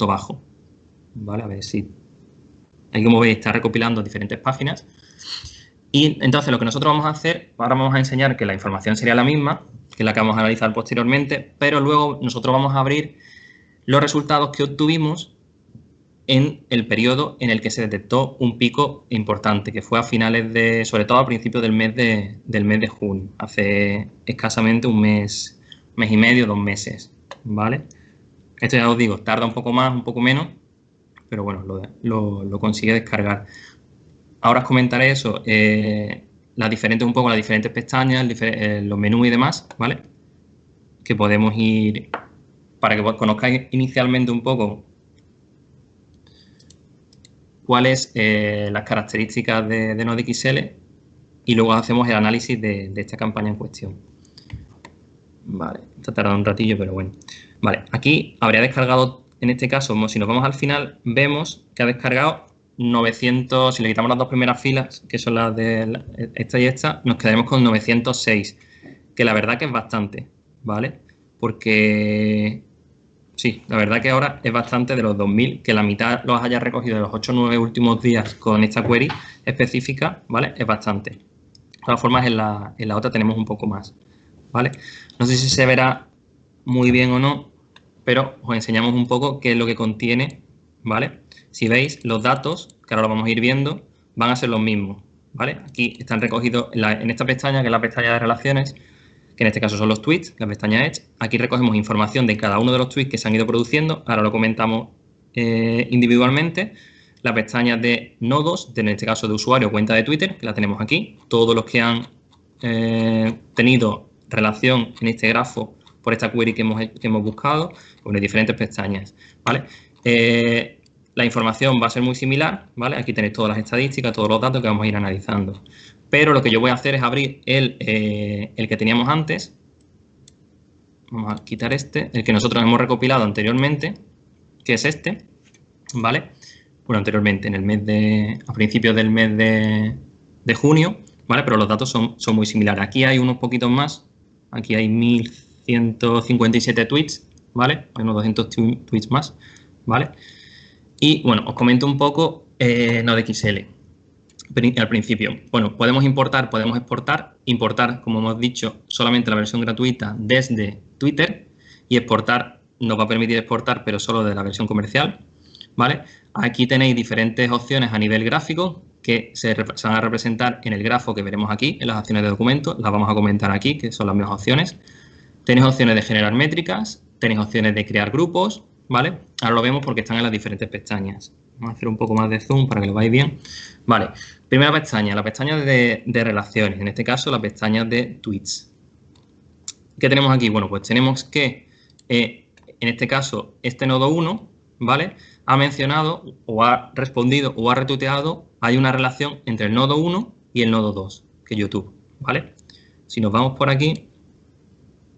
bajo. Vale, a ver si... Ahí, como veis, está recopilando diferentes páginas. Y entonces, lo que nosotros vamos a hacer, ahora vamos a enseñar que la información sería la misma, que es la que vamos a analizar posteriormente, pero luego nosotros vamos a abrir los resultados que obtuvimos en el periodo en el que se detectó un pico importante, que fue a finales sobre todo a principios del mes de junio, hace escasamente un mes y medio, 2 meses, ¿vale? Esto ya os digo, tarda un poco más, un poco menos, pero bueno, lo consigue descargar. Ahora os comentaré eso, las diferentes pestañas, los menús y demás, ¿vale? Que podemos ir, para que conozcáis inicialmente un poco cuáles las características de NodeXL y luego hacemos el análisis de esta campaña en cuestión. Vale, esto tarda un ratillo, pero bueno. Vale, aquí habría descargado, en este caso, si nos vamos al final, vemos que ha descargado 900, si le quitamos las dos primeras filas, que son las de esta y esta, nos quedaremos con 906, que la verdad que es bastante, ¿vale? Porque... sí, la verdad que ahora es bastante de los 2000, que la mitad los haya recogido de los 8 o 9 últimos días con esta query específica, ¿vale? Es bastante. De todas formas, en la otra tenemos un poco más, ¿vale? No sé si se verá muy bien o no, pero os enseñamos un poco qué es lo que contiene, ¿vale? Si veis, los datos, que ahora lo vamos a ir viendo, van a ser los mismos, ¿vale? Aquí están recogidos en esta pestaña, que es la pestaña de relaciones, que en este caso son los tweets, la pestaña Edge. Aquí recogemos información de cada uno de los tweets que se han ido produciendo. Ahora lo comentamos individualmente. La pestaña de nodos, en este caso de usuario o cuenta de Twitter, que la tenemos aquí. Todos los que han tenido relación en este grafo por esta query que hemos buscado, con diferentes pestañas, ¿vale? La información va a ser muy similar, ¿vale? Aquí tenéis todas las estadísticas, todos los datos que vamos a ir analizando. Pero lo que yo voy a hacer es abrir el que teníamos antes. Vamos a quitar el que nosotros hemos recopilado anteriormente, que es este, ¿vale? Bueno, anteriormente, a principios del mes de junio, ¿vale? Pero los datos son muy similares. Aquí hay unos poquitos más. Aquí hay 1157 tweets, ¿vale? Hay unos 200 tweets más, ¿vale? Y, bueno, os comento un poco NodeXL. Al principio, bueno, podemos importar, podemos exportar. Importar, como hemos dicho, solamente la versión gratuita desde Twitter, y exportar nos va a permitir exportar, pero solo de la versión comercial, ¿vale? Aquí tenéis diferentes opciones a nivel gráfico, que se van a representar en el grafo que veremos aquí, en las opciones de documento. Las vamos a comentar aquí, que son las mismas opciones. Tenéis opciones de generar métricas, tenéis opciones de crear grupos, ¿vale? Ahora lo vemos porque están en las diferentes pestañas. Vamos a hacer un poco más de zoom para que lo veáis bien. Vale, primera pestaña, la pestaña de relaciones, en este caso la pestaña de tweets. ¿Qué tenemos aquí? Bueno, pues tenemos que, en este caso, este nodo 1, ¿vale? Ha mencionado o ha respondido o ha retuiteado, hay una relación entre el nodo 1 y el nodo 2, que es YouTube, ¿vale? Si nos vamos por aquí,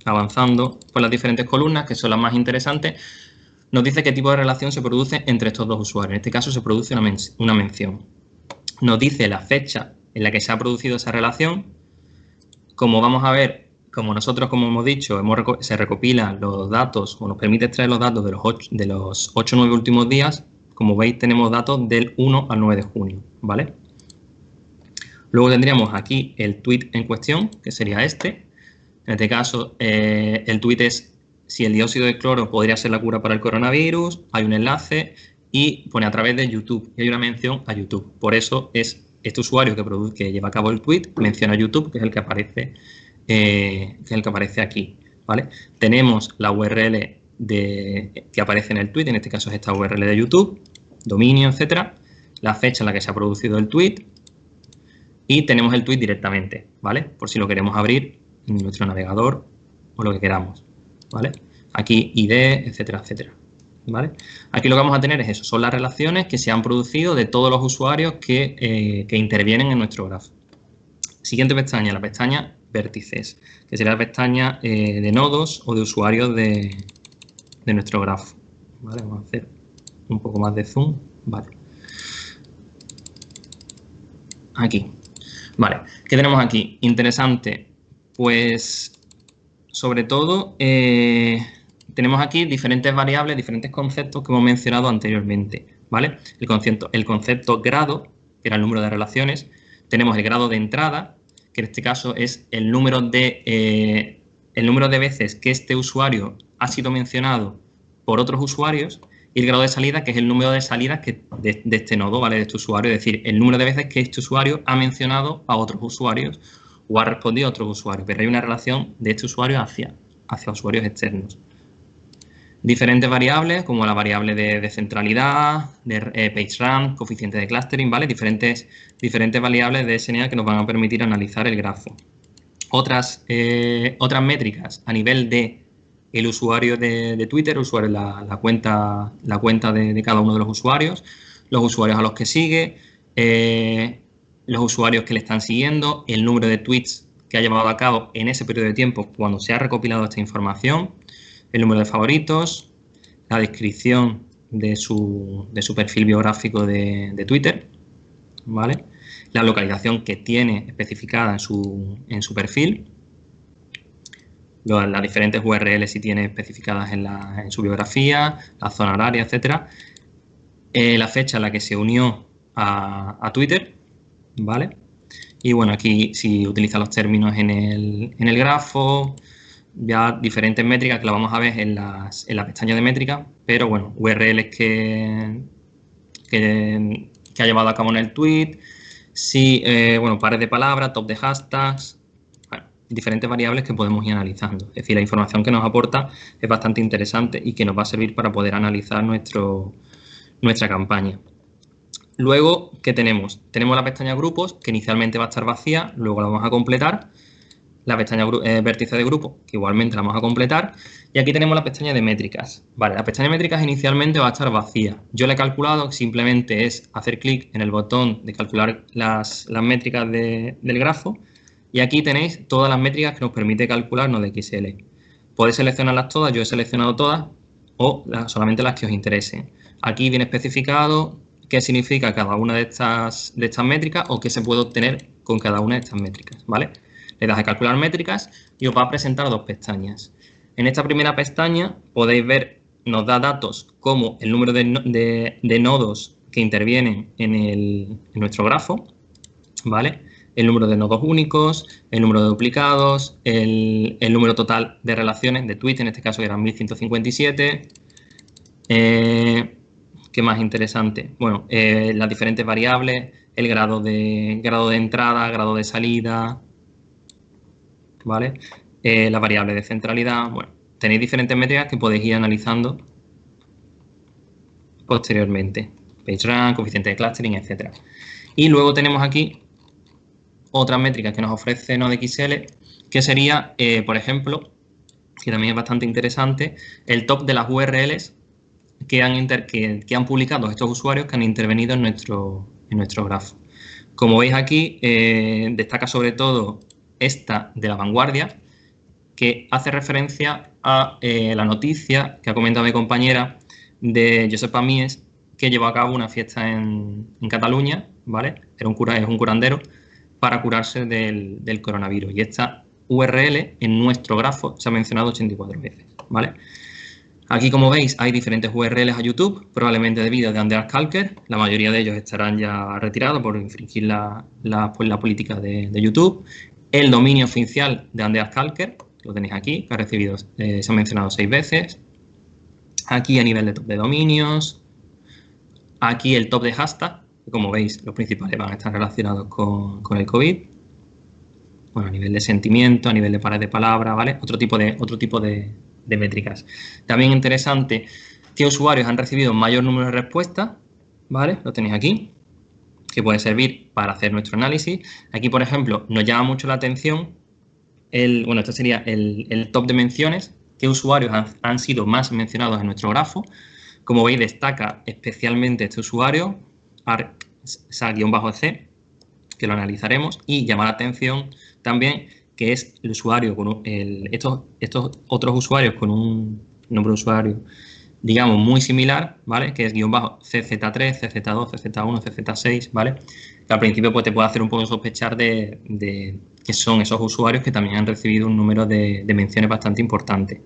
avanzando por las diferentes columnas, que son las más interesantes, nos dice qué tipo de relación se produce entre estos dos usuarios. En este caso se produce una mención. Nos dice la fecha en la que se ha producido esa relación. Como vamos a ver, como nosotros, como hemos dicho, se recopilan los datos o nos permite extraer los datos de los 8 o 9 últimos días. Como veis, tenemos datos del 1 al 9 de junio, ¿vale? Luego tendríamos aquí el tweet en cuestión, que sería este. En este caso, el tweet es si el dióxido de cloro podría ser la cura para el coronavirus, hay un enlace y pone a través de YouTube y hay una mención a YouTube. Por eso es este usuario que lleva a cabo el tweet, menciona a YouTube, que es el que aparece aquí, ¿vale? Tenemos la URL que aparece en el tweet, en este caso es esta URL de YouTube, dominio, etcétera, la fecha en la que se ha producido el tweet y tenemos el tweet directamente, ¿vale? Por si lo queremos abrir en nuestro navegador o lo que queramos, ¿vale? Aquí ID, etcétera, etcétera, ¿vale? Aquí lo que vamos a tener es eso, son las relaciones que se han producido de todos los usuarios que intervienen en nuestro grafo. Siguiente pestaña, la pestaña vértices, que sería la pestaña de nodos o de usuarios de nuestro grafo, ¿vale? Vamos a hacer un poco más de zoom, ¿vale? Aquí, ¿vale? ¿Qué tenemos aquí? Interesante, pues sobre todo tenemos aquí diferentes variables, diferentes conceptos que hemos mencionado anteriormente, ¿vale? El concepto grado, que era el número de relaciones. Tenemos el grado de entrada, que en este caso es el número de veces que este usuario ha sido mencionado por otros usuarios, y el grado de salida, que es el número de salidas de este nodo, ¿vale? De este usuario, es decir, el número de veces que este usuario ha mencionado a otros usuarios o ha respondido a otros usuarios, pero hay una relación de este usuario hacia usuarios externos. Diferentes variables, como la variable de centralidad, de PageRank, coeficiente de clustering, ¿vale? Diferentes variables de SNA que nos van a permitir analizar el grafo. Otras métricas a nivel de el usuario de Twitter, la cuenta de cada uno de los usuarios a los que sigue, los usuarios que le están siguiendo, el número de tweets que ha llevado a cabo en ese periodo de tiempo cuando se ha recopilado esta información, el número de favoritos, la descripción de su perfil biográfico de Twitter, ¿vale? La localización que tiene especificada en su perfil, las diferentes URLs si tiene especificadas en su biografía, la zona horaria, etcétera, la fecha en la que se unió a Twitter, ¿vale? Y bueno, aquí si utiliza los términos en el grafo, ya diferentes métricas que la vamos a ver en la pestaña de métricas, pero bueno, URLs que ha llevado a cabo en el tweet, bueno, pares de palabras, top de hashtags, bueno, diferentes variables que podemos ir analizando. Es decir, la información que nos aporta es bastante interesante y que nos va a servir para poder analizar nuestra campaña. Luego, ¿qué tenemos? Tenemos la pestaña grupos, que inicialmente va a estar vacía, luego la vamos a completar. La pestaña vértice de grupo, que igualmente la vamos a completar. Y aquí tenemos la pestaña de métricas. Vale, la pestaña de métricas inicialmente va a estar vacía. Yo la he calculado, simplemente es hacer clic en el botón de calcular las métricas del grafo. Y aquí tenéis todas las métricas que nos permite calcular NodeXL. Podéis seleccionarlas todas, yo he seleccionado todas, o solamente las que os interesen. Aquí viene especificado qué significa cada una de estas métricas o qué se puede obtener con cada una de estas métricas, ¿vale? Le das a calcular métricas y os va a presentar dos pestañas. En esta primera pestaña podéis ver, nos da datos como el número de nodos que intervienen en nuestro grafo, ¿vale? El número de nodos únicos, el número de duplicados, el número total de relaciones de tweets, en este caso eran 1157. ¿Qué más interesante? Bueno, las diferentes variables, el grado de entrada, grado de salida, ¿vale? La variable de centralidad. Bueno, tenéis diferentes métricas que podéis ir analizando posteriormente. PageRank, coeficiente de clustering, etc. Y luego tenemos aquí otras métricas que nos ofrece NodeXL, que sería, por ejemplo, que también es bastante interesante, el top de las URLs que han publicado estos usuarios que han intervenido en nuestro grafo. Como veis aquí, destaca sobre todo esta de La Vanguardia, que hace referencia a la noticia que ha comentado mi compañera de Josepa Mies, que llevó a cabo una fiesta en Cataluña, ¿vale? Es un curandero para curarse del coronavirus. Y esta URL en nuestro grafo se ha mencionado 84 veces, ¿vale? Aquí, como veis, hay diferentes URLs a YouTube, probablemente de vídeos de Andreas Kalker. La mayoría de ellos estarán ya retirados por infringir la política de YouTube. El dominio oficial de Andreas Kalker, lo tenéis aquí, que ha recibido, se ha mencionado 6 veces. Aquí a nivel de top de dominios. Aquí el top de hashtag, que como veis, los principales van a estar relacionados con el COVID. Bueno, a nivel de sentimiento, a nivel de pares de palabras, ¿vale? Otro tipo de métricas. También interesante, qué usuarios han recibido mayor número de respuestas, ¿vale? Lo tenéis aquí, que puede servir para hacer nuestro análisis. Aquí, por ejemplo, nos llama mucho la atención, este sería el top de menciones, qué usuarios han sido más mencionados en nuestro grafo. Como veis, destaca especialmente este usuario, sa-c, que lo analizaremos, y llama la atención también que es el usuario, estos otros usuarios con un nombre de usuario, digamos, muy similar, ¿vale? Que es _CZ3, CZ2, CZ1, CZ6, ¿vale? Que al principio pues, te puede hacer un poco sospechar de que son esos usuarios que también han recibido un número de menciones bastante importante.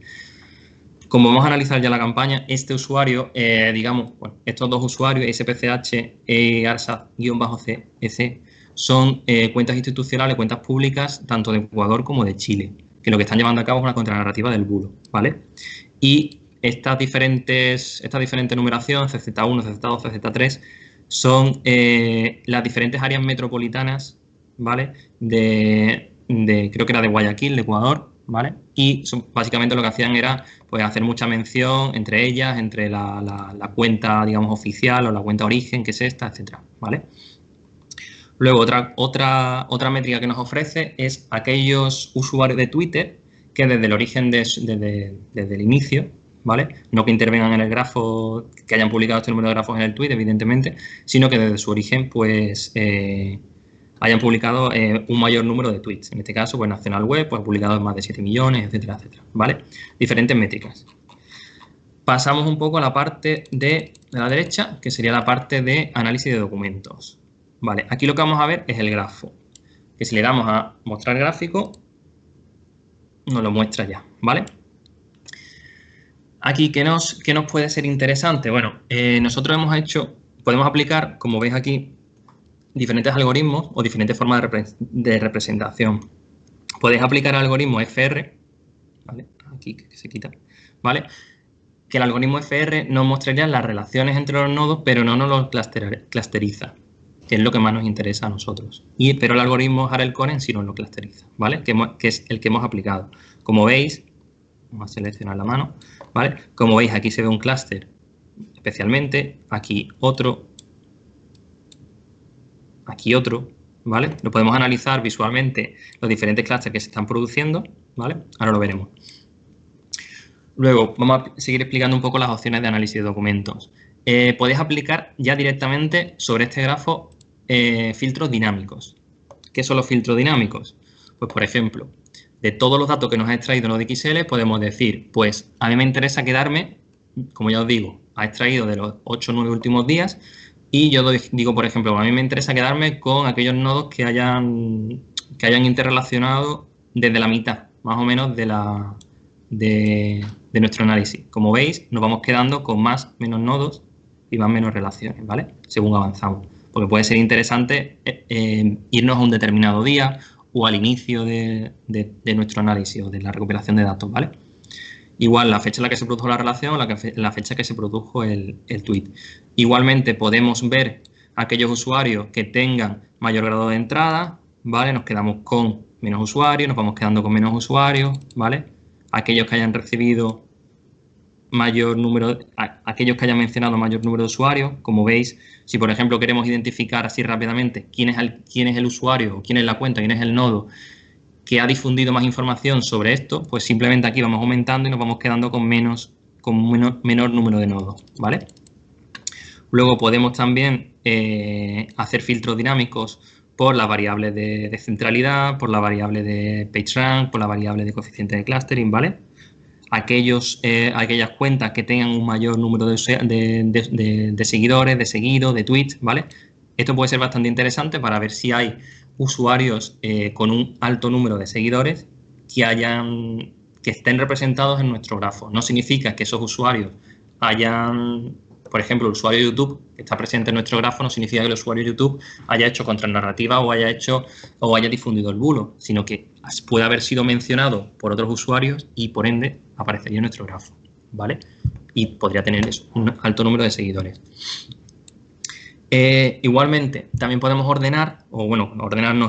Como vamos a analizar ya la campaña, este usuario, digamos, bueno, estos dos usuarios, SPCH y ARSA-CEC, son cuentas institucionales, cuentas públicas, tanto de Ecuador como de Chile, que lo que están llevando a cabo es una contranarrativa del bulo, ¿vale? Y esta diferente numeración, CZ1, CZ2, CZ3, son las diferentes áreas metropolitanas, ¿vale? Creo que era de Guayaquil, de Ecuador, ¿vale? Y básicamente lo que hacían era pues, hacer mucha mención entre ellas, entre la cuenta, digamos, oficial o la cuenta origen, que es esta, etcétera, ¿vale? Luego, otra métrica que nos ofrece es aquellos usuarios de Twitter que desde el origen, desde el inicio, ¿vale? No que intervengan en el grafo, que hayan publicado este número de grafos en el tweet, evidentemente, sino que desde su origen, pues, hayan publicado un mayor número de tweets. En este caso, pues, Nacional Web, pues, ha publicado más de 7 millones, etcétera, etcétera, ¿vale? Diferentes métricas. Pasamos un poco a la parte de la derecha, que sería la parte de análisis de documentos. Vale, aquí lo que vamos a ver es el grafo, que si le damos a mostrar gráfico, nos lo muestra ya, ¿vale? Aquí, ¿qué nos puede ser interesante? Bueno, nosotros podemos aplicar, como veis aquí, diferentes algoritmos o diferentes formas de representación. Podéis aplicar el algoritmo FR, ¿vale? Aquí que se quita, ¿vale? Que el algoritmo FR nos mostraría las relaciones entre los nodos, pero no nos los clusteriza, que es lo que más nos interesa a nosotros. Pero el algoritmo Harel-Koren sí nos lo clusteriza, ¿vale? Que es el que hemos aplicado. Como veis, vamos a seleccionar la mano, ¿vale? Como veis, aquí se ve un clúster especialmente, aquí otro, ¿vale? Lo podemos analizar visualmente los diferentes clústeres que se están produciendo, ¿vale? Ahora lo veremos. Luego, vamos a seguir explicando un poco las opciones de análisis de documentos. Podéis aplicar ya directamente sobre este grafo filtros dinámicos. ¿Qué son los filtros dinámicos? Pues, por ejemplo, de todos los datos que nos ha extraído NodeXL, podemos decir, pues, a mí me interesa quedarme, como ya os digo, ha extraído de los 8 o 9 últimos días, y yo digo, por ejemplo, a mí me interesa quedarme con aquellos nodos que hayan interrelacionado desde la mitad, más o menos, de nuestro análisis. Como veis, nos vamos quedando con menos nodos y menos relaciones, ¿vale? Según avanzamos. Porque puede ser interesante irnos a un determinado día o al inicio de nuestro análisis o de la recopilación de datos, ¿vale? Igual la fecha en la que se produjo la relación o la fecha en que se produjo el tweet. Igualmente podemos ver Aquellos usuarios que tengan mayor grado de entrada, ¿vale? Nos quedamos con menos usuarios, nos vamos quedando con menos usuarios, ¿vale? Aquellos que hayan recibido aquellos que hayan mencionado mayor número de usuarios. Como veis, si por ejemplo queremos identificar así rápidamente quién es el usuario, o quién es la cuenta, quién es el nodo que ha difundido más información sobre esto, pues simplemente aquí vamos aumentando y nos vamos quedando con menor número de nodos, ¿vale? Luego podemos también hacer filtros dinámicos por las variables de centralidad, por la variable de PageRank, por la variable de coeficiente de clustering, ¿vale? Aquellas cuentas que tengan un mayor número de seguidores, de seguidos, de tweets, ¿vale? Esto puede ser bastante interesante para ver si hay usuarios con un alto número de seguidores que estén representados en nuestro grafo. No significa que esos usuarios por ejemplo, el usuario de YouTube que está presente en nuestro grafo no significa que el usuario de YouTube haya hecho contranarrativa o haya difundido el bulo, sino que puede haber sido mencionado por otros usuarios y por ende aparecería en nuestro grafo, ¿vale? Y podría tener un alto número de seguidores. Igualmente, también podemos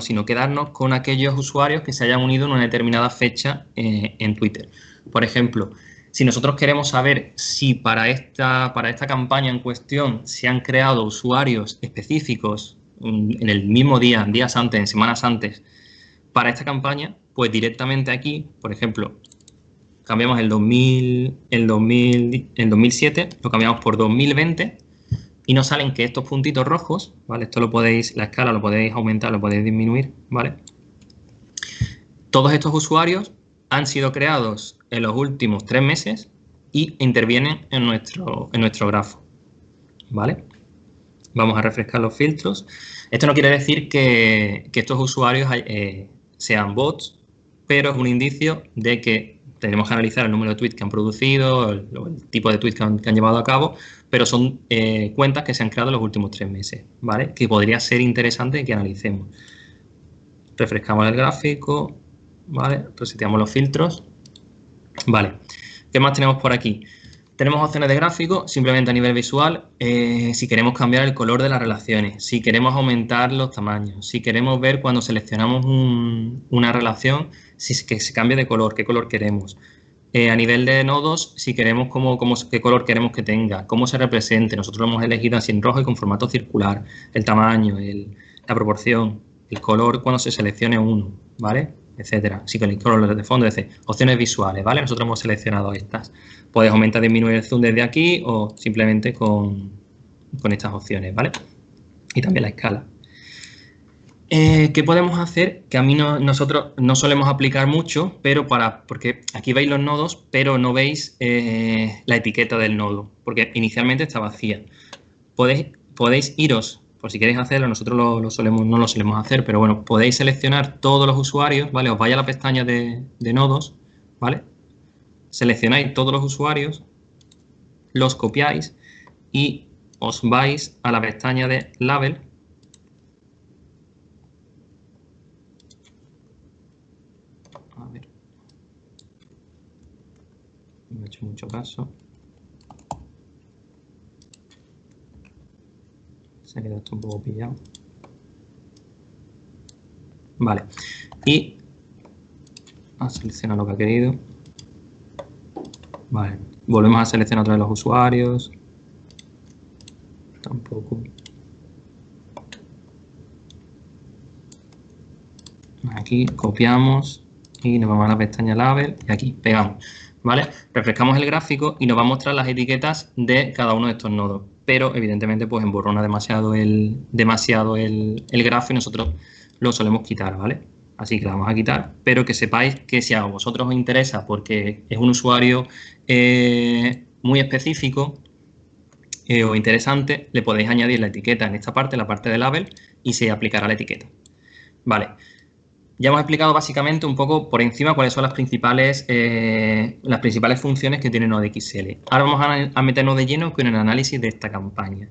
sino quedarnos con aquellos usuarios que se hayan unido en una determinada fecha en Twitter. Por ejemplo, si nosotros queremos saber si para esta campaña en cuestión se han creado usuarios específicos en el mismo día, días antes, en semanas antes, para esta campaña, pues directamente aquí, por ejemplo, cambiamos el 2007, lo cambiamos por 2020 y nos salen que estos puntitos rojos, ¿vale? Esto la escala lo podéis aumentar, lo podéis disminuir, ¿vale? Todos estos usuarios han sido creados en los últimos 3 meses y intervienen en nuestro grafo, ¿vale? Vamos a refrescar los filtros. Esto no quiere decir que estos usuarios sean bots, pero es un indicio de que tenemos que analizar el número de tweets que han producido, el tipo de tweets que han llevado a cabo, pero son cuentas que se han creado en los últimos 3 meses, ¿vale? Que podría ser interesante que analicemos. Refrescamos el gráfico, ¿vale? Reseteamos los filtros. Vale, ¿qué más tenemos por aquí? Tenemos opciones de gráfico, simplemente a nivel visual, si queremos cambiar el color de las relaciones, si queremos aumentar los tamaños, si queremos ver cuando seleccionamos una relación, que se cambie de color, qué color queremos. A nivel de nodos, si queremos qué color queremos que tenga, cómo se represente. Nosotros lo hemos elegido así en rojo y con formato circular, el tamaño, la proporción, el color cuando se seleccione uno, ¿vale? Etcétera. Así que el color de fondo, es decir, opciones visuales, ¿vale? Nosotros hemos seleccionado estas. Puedes aumentar, disminuir el zoom desde aquí o simplemente con estas opciones, ¿vale? Y también la escala. ¿Qué podemos hacer? Que a mí nosotros no solemos aplicar mucho, pero porque aquí veis los nodos, pero no veis la etiqueta del nodo, porque inicialmente está vacía. Podéis iros. Por si queréis hacerlo, nosotros no lo solemos hacer, pero bueno, podéis seleccionar todos los usuarios, ¿vale? Os vais a la pestaña de nodos, ¿vale? Seleccionáis todos los usuarios, los copiáis y os vais a la pestaña de label. A ver. No he hecho mucho caso. Se ha quedado esto un poco pillado. Vale. Y a seleccionar lo que ha querido. Vale. Volvemos a seleccionar otra vez los usuarios. Tampoco. Aquí copiamos y nos vamos a la pestaña Label y aquí pegamos. ¿Vale? Refrescamos el gráfico y nos va a mostrar las etiquetas de cada uno de estos nodos. Pero evidentemente pues emborrona demasiado el grafo y nosotros lo solemos quitar, ¿vale? Así que lo vamos a quitar, pero que sepáis que si a vosotros os interesa porque es un usuario muy específico o interesante, le podéis añadir la etiqueta en esta parte, la parte de label, y se aplicará la etiqueta. Vale. Ya hemos explicado básicamente un poco por encima cuáles son las principales funciones que tiene NodeXL. Ahora vamos a meternos de lleno con el análisis de esta campaña.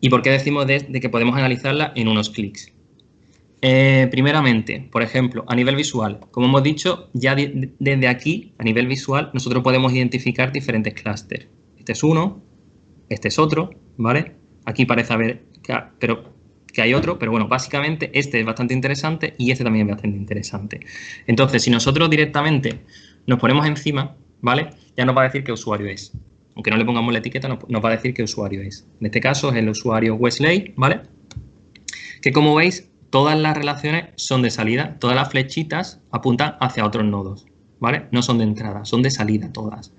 ¿Y por qué decimos de que podemos analizarla en unos clics? Primeramente, por ejemplo, a nivel visual, como hemos dicho, ya desde aquí, a nivel visual, nosotros podemos identificar diferentes clústeres. Este es uno, este es otro, ¿vale? Aquí parece haber que hay otro, pero bueno, básicamente este es bastante interesante y este también es bastante interesante. Entonces, si nosotros directamente nos ponemos encima, ¿vale? Ya nos va a decir qué usuario es. Aunque no le pongamos la etiqueta, nos va a decir qué usuario es. En este caso es el usuario Wesley, ¿vale? Que como veis, todas las relaciones son de salida, todas las flechitas apuntan hacia otros nodos, ¿vale? No son de entrada, son de salida todas.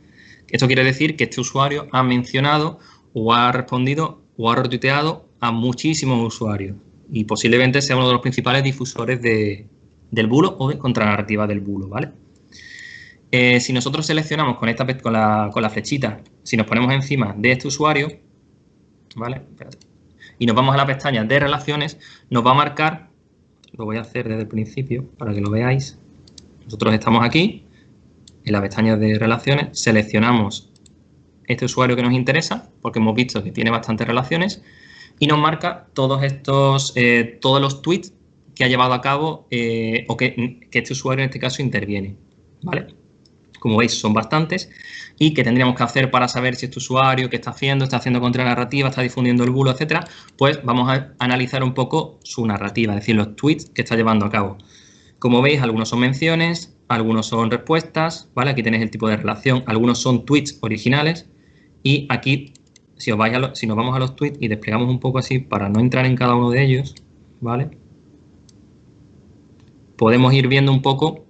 Esto quiere decir que este usuario ha mencionado o ha respondido o ha retuiteado a muchísimos usuarios y posiblemente sea uno de los principales difusores del bulo o de contranarrativa del bulo, ¿vale? Si nosotros seleccionamos con la flechita, si nos ponemos encima de este usuario, ¿vale? Espérate. Y nos vamos a la pestaña de relaciones, nos va a marcar, lo voy a hacer desde el principio para que lo veáis. Nosotros estamos aquí, en la pestaña de relaciones, seleccionamos este usuario que nos interesa, porque hemos visto que tiene bastantes relaciones, y nos marca todos los tweets que ha llevado a cabo o que este usuario en este caso interviene, ¿vale? Como veis, son bastantes. ¿Y qué tendríamos que hacer para saber si este usuario qué está haciendo contranarrativa, está difundiendo el bulo, etcétera? Pues vamos a analizar un poco su narrativa, es decir, los tweets que está llevando a cabo. Como veis, algunos son menciones, algunos son respuestas, ¿vale? Aquí tenéis el tipo de relación, algunos son tweets originales y aquí, si nos vamos a los tweets y desplegamos un poco así para no entrar en cada uno de ellos, ¿vale? Podemos ir viendo un poco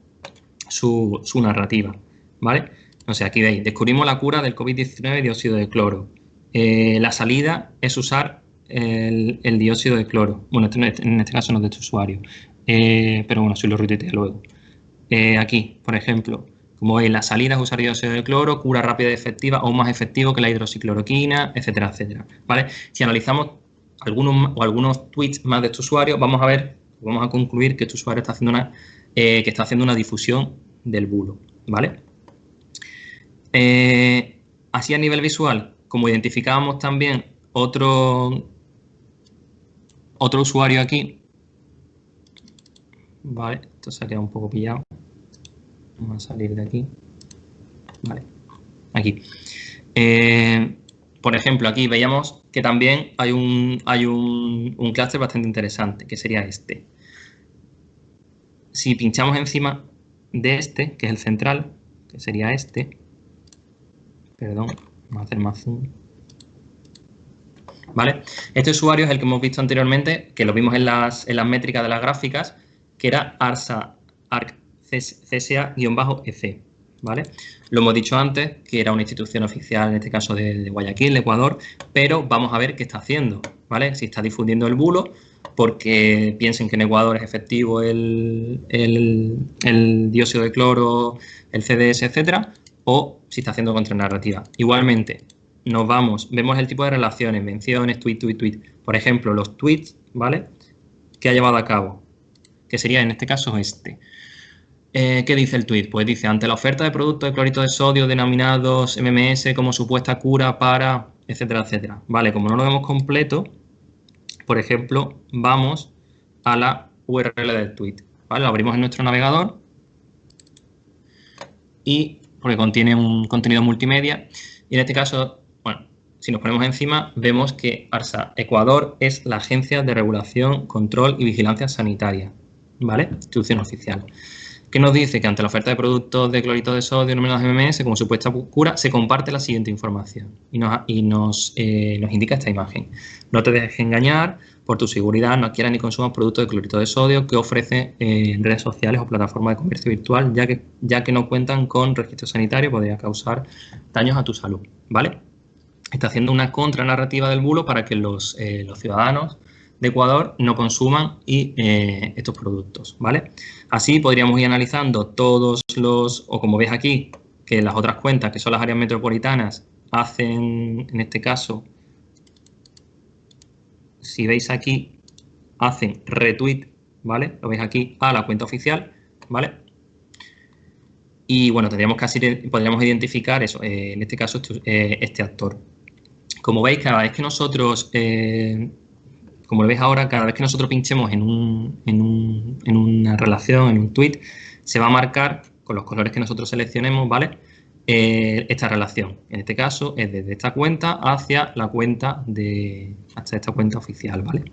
su narrativa, ¿vale? O sea, aquí veis, descubrimos la cura del COVID-19 dióxido de cloro. La salida es usar el dióxido de cloro. Bueno, en este caso no es de este usuario, pero bueno, si lo retuiteé luego. Aquí, por ejemplo, como veis, la salida es usar dióxido de cloro, cura rápida y efectiva o más efectivo que la hidroxicloroquina, etcétera, etcétera, ¿vale? Si analizamos algunos tweets más de este usuario, vamos a concluir que este usuario está haciendo una difusión del bulo, ¿vale? Así a nivel visual, como identificábamos también otro usuario aquí, vale, esto se ha quedado un poco pillado, vamos a salir de aquí, vale, aquí. Por ejemplo, aquí veíamos que también hay un clúster bastante interesante, que sería este. Si pinchamos encima de este, que es el central, que sería este, perdón, vamos a hacer más zoom. ¿Vale? Este usuario es el que hemos visto anteriormente, que lo vimos en las métricas de las gráficas, que era ARSA-CSA-EC, ¿vale? Lo hemos dicho antes, que era una institución oficial, en este caso de Guayaquil, de Ecuador, pero vamos a ver qué está haciendo, ¿vale? Si está difundiendo el bulo, porque piensen que en Ecuador es efectivo el dióxido de cloro, el CDS, etcétera, o si está haciendo contranarrativa. Igualmente, vemos el tipo de relaciones, menciones, tweet. Por ejemplo, los tweets, ¿vale? Que ha llevado a cabo, que sería en este caso este. ¿Qué dice el tweet? Pues dice, ante la oferta de productos de clorito de sodio denominados MMS como supuesta cura para, etcétera, etcétera. Vale, como no lo vemos completo, por ejemplo, vamos a la URL del tweet, ¿vale? Lo abrimos en nuestro navegador y porque contiene un contenido multimedia y en este caso, bueno, si nos ponemos encima vemos que ARSA Ecuador es la Agencia de Regulación, Control y Vigilancia Sanitaria, ¿vale? Institución oficial. Que nos dice que ante la oferta de productos de clorito de sodio denominados MMS como supuesta cura, se comparte la siguiente información y nos indica esta imagen. No te dejes engañar, por tu seguridad no adquieras ni consumas productos de clorito de sodio que ofrece en redes sociales o plataformas de comercio virtual, ya que no cuentan con registro sanitario, podría causar daños a tu salud, ¿vale? Está haciendo una contranarrativa del bulo para que los ciudadanos de Ecuador no consuman estos productos, ¿vale? Así podríamos ir analizando todos o como veis aquí, que las otras cuentas, que son las áreas metropolitanas, hacen, en este caso, si veis aquí, hacen retweet, ¿vale? Lo veis aquí a la cuenta oficial, ¿vale? Y bueno, podríamos identificar eso, en este caso, este actor. Como veis, cada vez que nosotros... como lo veis ahora, cada vez que nosotros pinchemos en una relación, en un tweet, se va a marcar con los colores que nosotros seleccionemos, ¿vale? esta relación. En este caso es desde esta cuenta hacia la cuenta hasta esta cuenta oficial, ¿vale?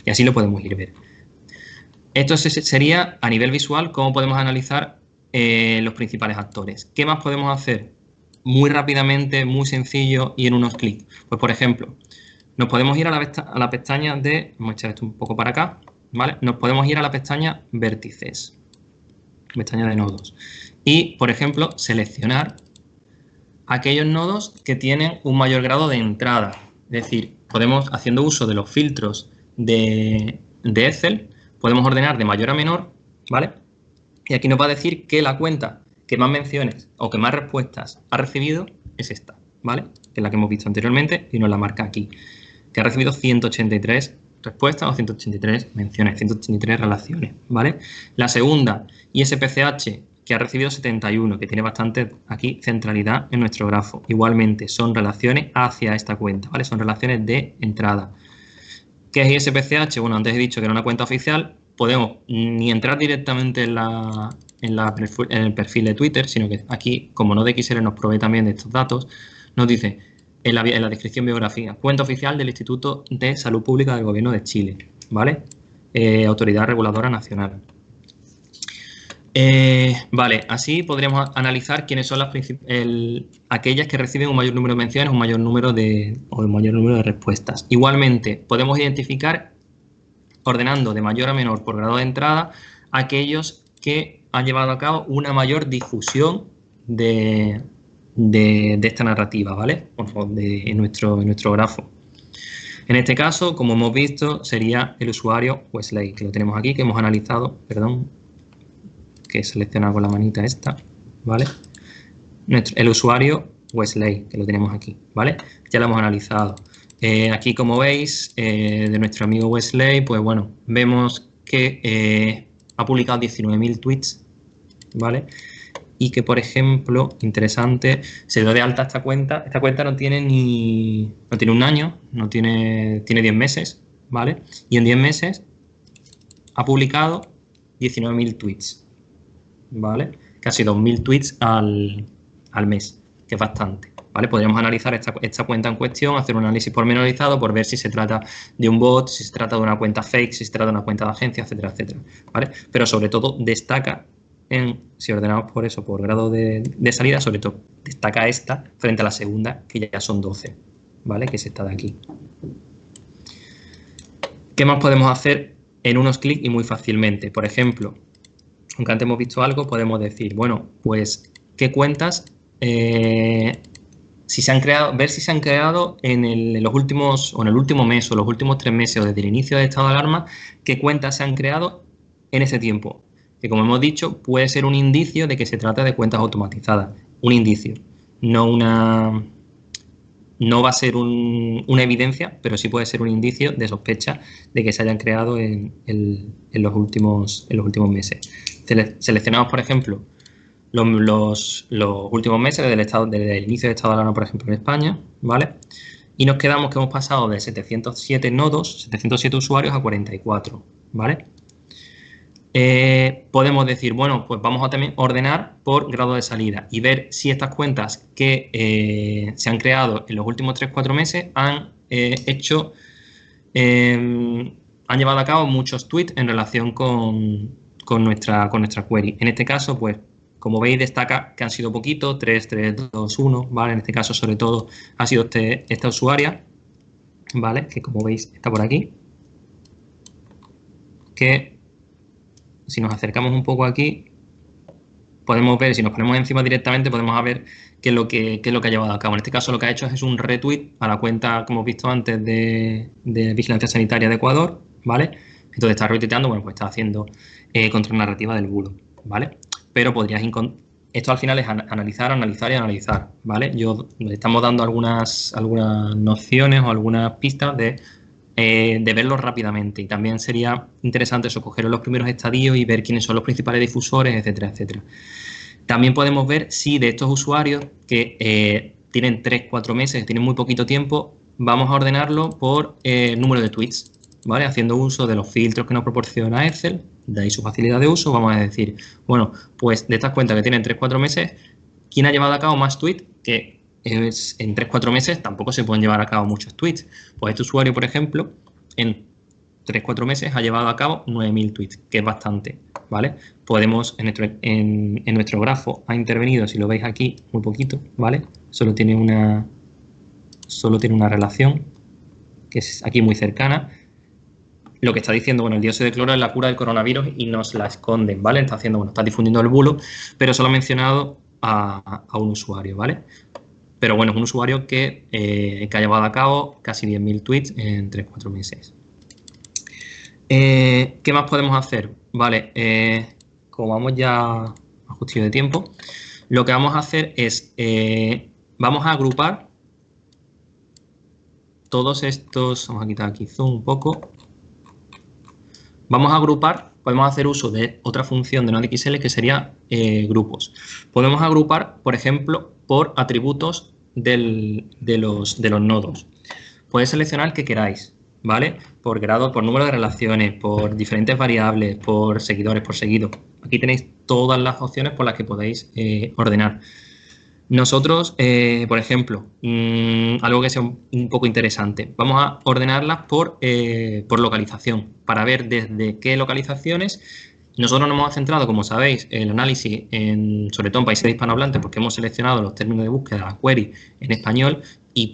Y así lo podemos ir a ver. Esto sería a nivel visual cómo podemos analizar los principales actores. ¿Qué más podemos hacer? Muy rápidamente, muy sencillo y en unos clics. Pues por ejemplo, nos podemos ir a la pestaña de, vamos a echar esto un poco para acá, ¿vale? Nos podemos ir a la pestaña vértices, pestaña de nodos. Y, por ejemplo, seleccionar aquellos nodos que tienen un mayor grado de entrada. Es decir, podemos, haciendo uso de los filtros de Excel, podemos ordenar de mayor a menor, ¿vale? Y aquí nos va a decir que la cuenta que más menciones o que más respuestas ha recibido es esta, ¿vale? Que es la que hemos visto anteriormente y nos la marca aquí. Que ha recibido 183 respuestas o 183 menciones, 183 relaciones, ¿vale? La segunda, ISPCH, que ha recibido 71, que tiene bastante aquí centralidad en nuestro grafo. Igualmente, son relaciones hacia esta cuenta, ¿vale? Son relaciones de entrada. ¿Qué es ISPCH? Bueno, antes he dicho que era una cuenta oficial. Podemos ni entrar directamente en el perfil de Twitter, sino que aquí, como NodeXL nos provee también de estos datos, nos dice en la descripción biográfica, cuenta oficial del Instituto de Salud Pública del Gobierno de Chile, ¿vale? Autoridad Reguladora Nacional. Vale, así podríamos analizar quiénes son aquellas que reciben un mayor número de menciones o un mayor número de respuestas. Igualmente, podemos identificar, ordenando de mayor a menor por grado de entrada, aquellos que han llevado a cabo una mayor difusión de esta narrativa, ¿vale? En nuestro grafo. En este caso, como hemos visto, sería el usuario Wesley, que lo tenemos aquí, que hemos analizado, perdón, que he seleccionado con la manita esta, ¿vale? El usuario Wesley, que lo tenemos aquí, ¿vale? Ya lo hemos analizado. Aquí, como veis, de nuestro amigo Wesley, pues bueno, vemos que ha publicado 19.000 tweets, ¿vale? Y que, por ejemplo, interesante, se dio de alta esta cuenta. Esta cuenta no tiene un año, tiene 10 meses, ¿vale? Y en 10 meses ha publicado 19.000 tweets. ¿Vale? Casi 2.000 tweets al mes, que es bastante, ¿vale? Podríamos analizar esta cuenta en cuestión, hacer un análisis pormenorizado por ver si se trata de un bot, si se trata de una cuenta fake, si se trata de una cuenta de agencia, etcétera, etcétera, ¿vale? Pero sobre todo destaca, si ordenamos por eso, por grado de salida, sobre todo destaca esta frente a la segunda, que ya son 12, ¿vale? Que es esta de aquí. ¿Qué más podemos hacer en unos clics y muy fácilmente? Por ejemplo, aunque antes hemos visto algo, podemos decir, bueno, pues, ¿qué cuentas ver si se han creado en los últimos, o en el último mes, o los últimos 3 meses, o desde el inicio del estado de alarma, qué cuentas se han creado en ese tiempo? Que, como hemos dicho, puede ser un indicio de que se trata de cuentas automatizadas. Un indicio, no va a ser una evidencia, pero sí puede ser un indicio de sospecha de que se hayan creado en los últimos meses. Seleccionamos, por ejemplo, los últimos meses desde el inicio del estado de alarma, por ejemplo, en España, ¿vale? Y nos quedamos que hemos pasado de 707 nodos, 707 usuarios a 44, ¿vale? Podemos decir, bueno, pues vamos a también ordenar por grado de salida y ver si estas cuentas que se han creado en los últimos 3-4 meses han llevado a cabo muchos tweets en relación con nuestra query. En este caso, pues, como veis, destaca que han sido poquitos, 3, 2, 1, ¿vale? En este caso, sobre todo, ha sido esta usuaria, ¿vale? Que, como veis, está por aquí. Que, si nos acercamos un poco aquí, podemos ver, si nos ponemos encima directamente, podemos ver qué es lo que ha llevado a cabo. En este caso, lo que ha hecho es un retweet a la cuenta, como hemos visto antes, de Vigilancia Sanitaria de Ecuador, ¿vale? Entonces está retuiteando, bueno, pues está haciendo contranarrativa del bulo, ¿vale? Pero podrías esto al final es analizar, ¿vale? Estamos dando algunas nociones o algunas pistas de verlo rápidamente, y también sería interesante eso, coger los primeros estadios y ver quiénes son los principales difusores, etcétera, etcétera. También podemos ver si de estos usuarios que tienen 3-4 meses, tienen muy poquito tiempo, vamos a ordenarlo por número de tweets, ¿vale? Haciendo uso de los filtros que nos proporciona Excel, de ahí su facilidad de uso, vamos a decir, bueno, pues de estas cuentas que tienen 3-4 meses, ¿Quién ha llevado a cabo más tweets? Que en 3-4 meses tampoco se pueden llevar a cabo muchos tweets. Pues este usuario, por ejemplo, en 3-4 meses ha llevado a cabo 9.000 tweets, que es bastante, ¿vale? Podemos, en nuestro grafo ha intervenido, si lo veis aquí, muy poquito, ¿vale? Solo tiene una relación, que es aquí muy cercana. Lo que está diciendo, bueno, el dióxido de cloro es la cura del coronavirus y nos la esconden, ¿vale? Está haciendo, bueno, está difundiendo el bulo, pero solo ha mencionado a un usuario, ¿vale? Pero bueno, es un usuario que ha llevado a cabo casi 10.000 tweets en 3-4 meses. ¿Qué más podemos hacer? Vale, como vamos ya a justillo de tiempo, lo que vamos a hacer es, vamos a agrupar todos estos, vamos a quitar aquí zoom un poco, vamos a agrupar, podemos hacer uso de otra función de NodeXL que sería grupos. Podemos agrupar, por ejemplo, por atributos de los nodos. Podéis seleccionar el que queráis, ¿vale? Por grado, por número de relaciones, por diferentes variables, por seguidores, por seguido. Aquí tenéis todas las opciones por las que podéis ordenar. Nosotros, por ejemplo, algo que sea un poco interesante, vamos a ordenarlas por localización, para ver desde qué localizaciones. Nosotros nos hemos centrado, como sabéis, el análisis sobre todo en países hispanohablantes, porque hemos seleccionado los términos de búsqueda, query, en español, y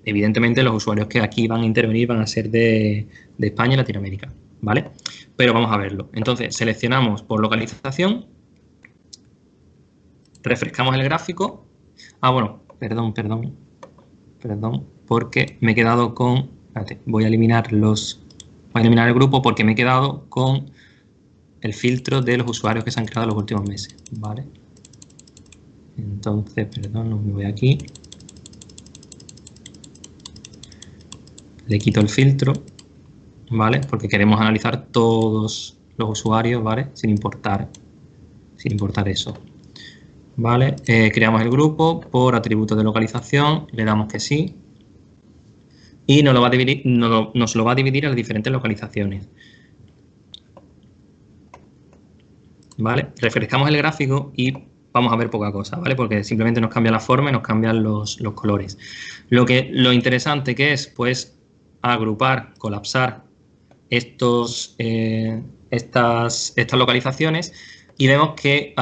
evidentemente los usuarios que aquí van a intervenir van a ser de España y Latinoamérica, ¿vale? Pero vamos a verlo. Entonces, seleccionamos por localización, refrescamos el gráfico. Ah, bueno, perdón, porque me he quedado con... Espérate, voy a eliminar el grupo porque me he quedado con el filtro de los usuarios que se han creado en los últimos meses, ¿vale? Entonces, perdón, me voy aquí. Le quito el filtro, ¿vale? Porque queremos analizar todos los usuarios, ¿vale? Sin importar eso. ¿Vale? Creamos el grupo por atributos de localización, le damos que sí y nos lo va a dividir a las diferentes localizaciones. ¿Vale? Refrescamos el gráfico y vamos a ver poca cosa, ¿vale? Porque simplemente nos cambia la forma y nos cambian los colores. Lo interesante que es, pues, agrupar, colapsar estas localizaciones y vemos que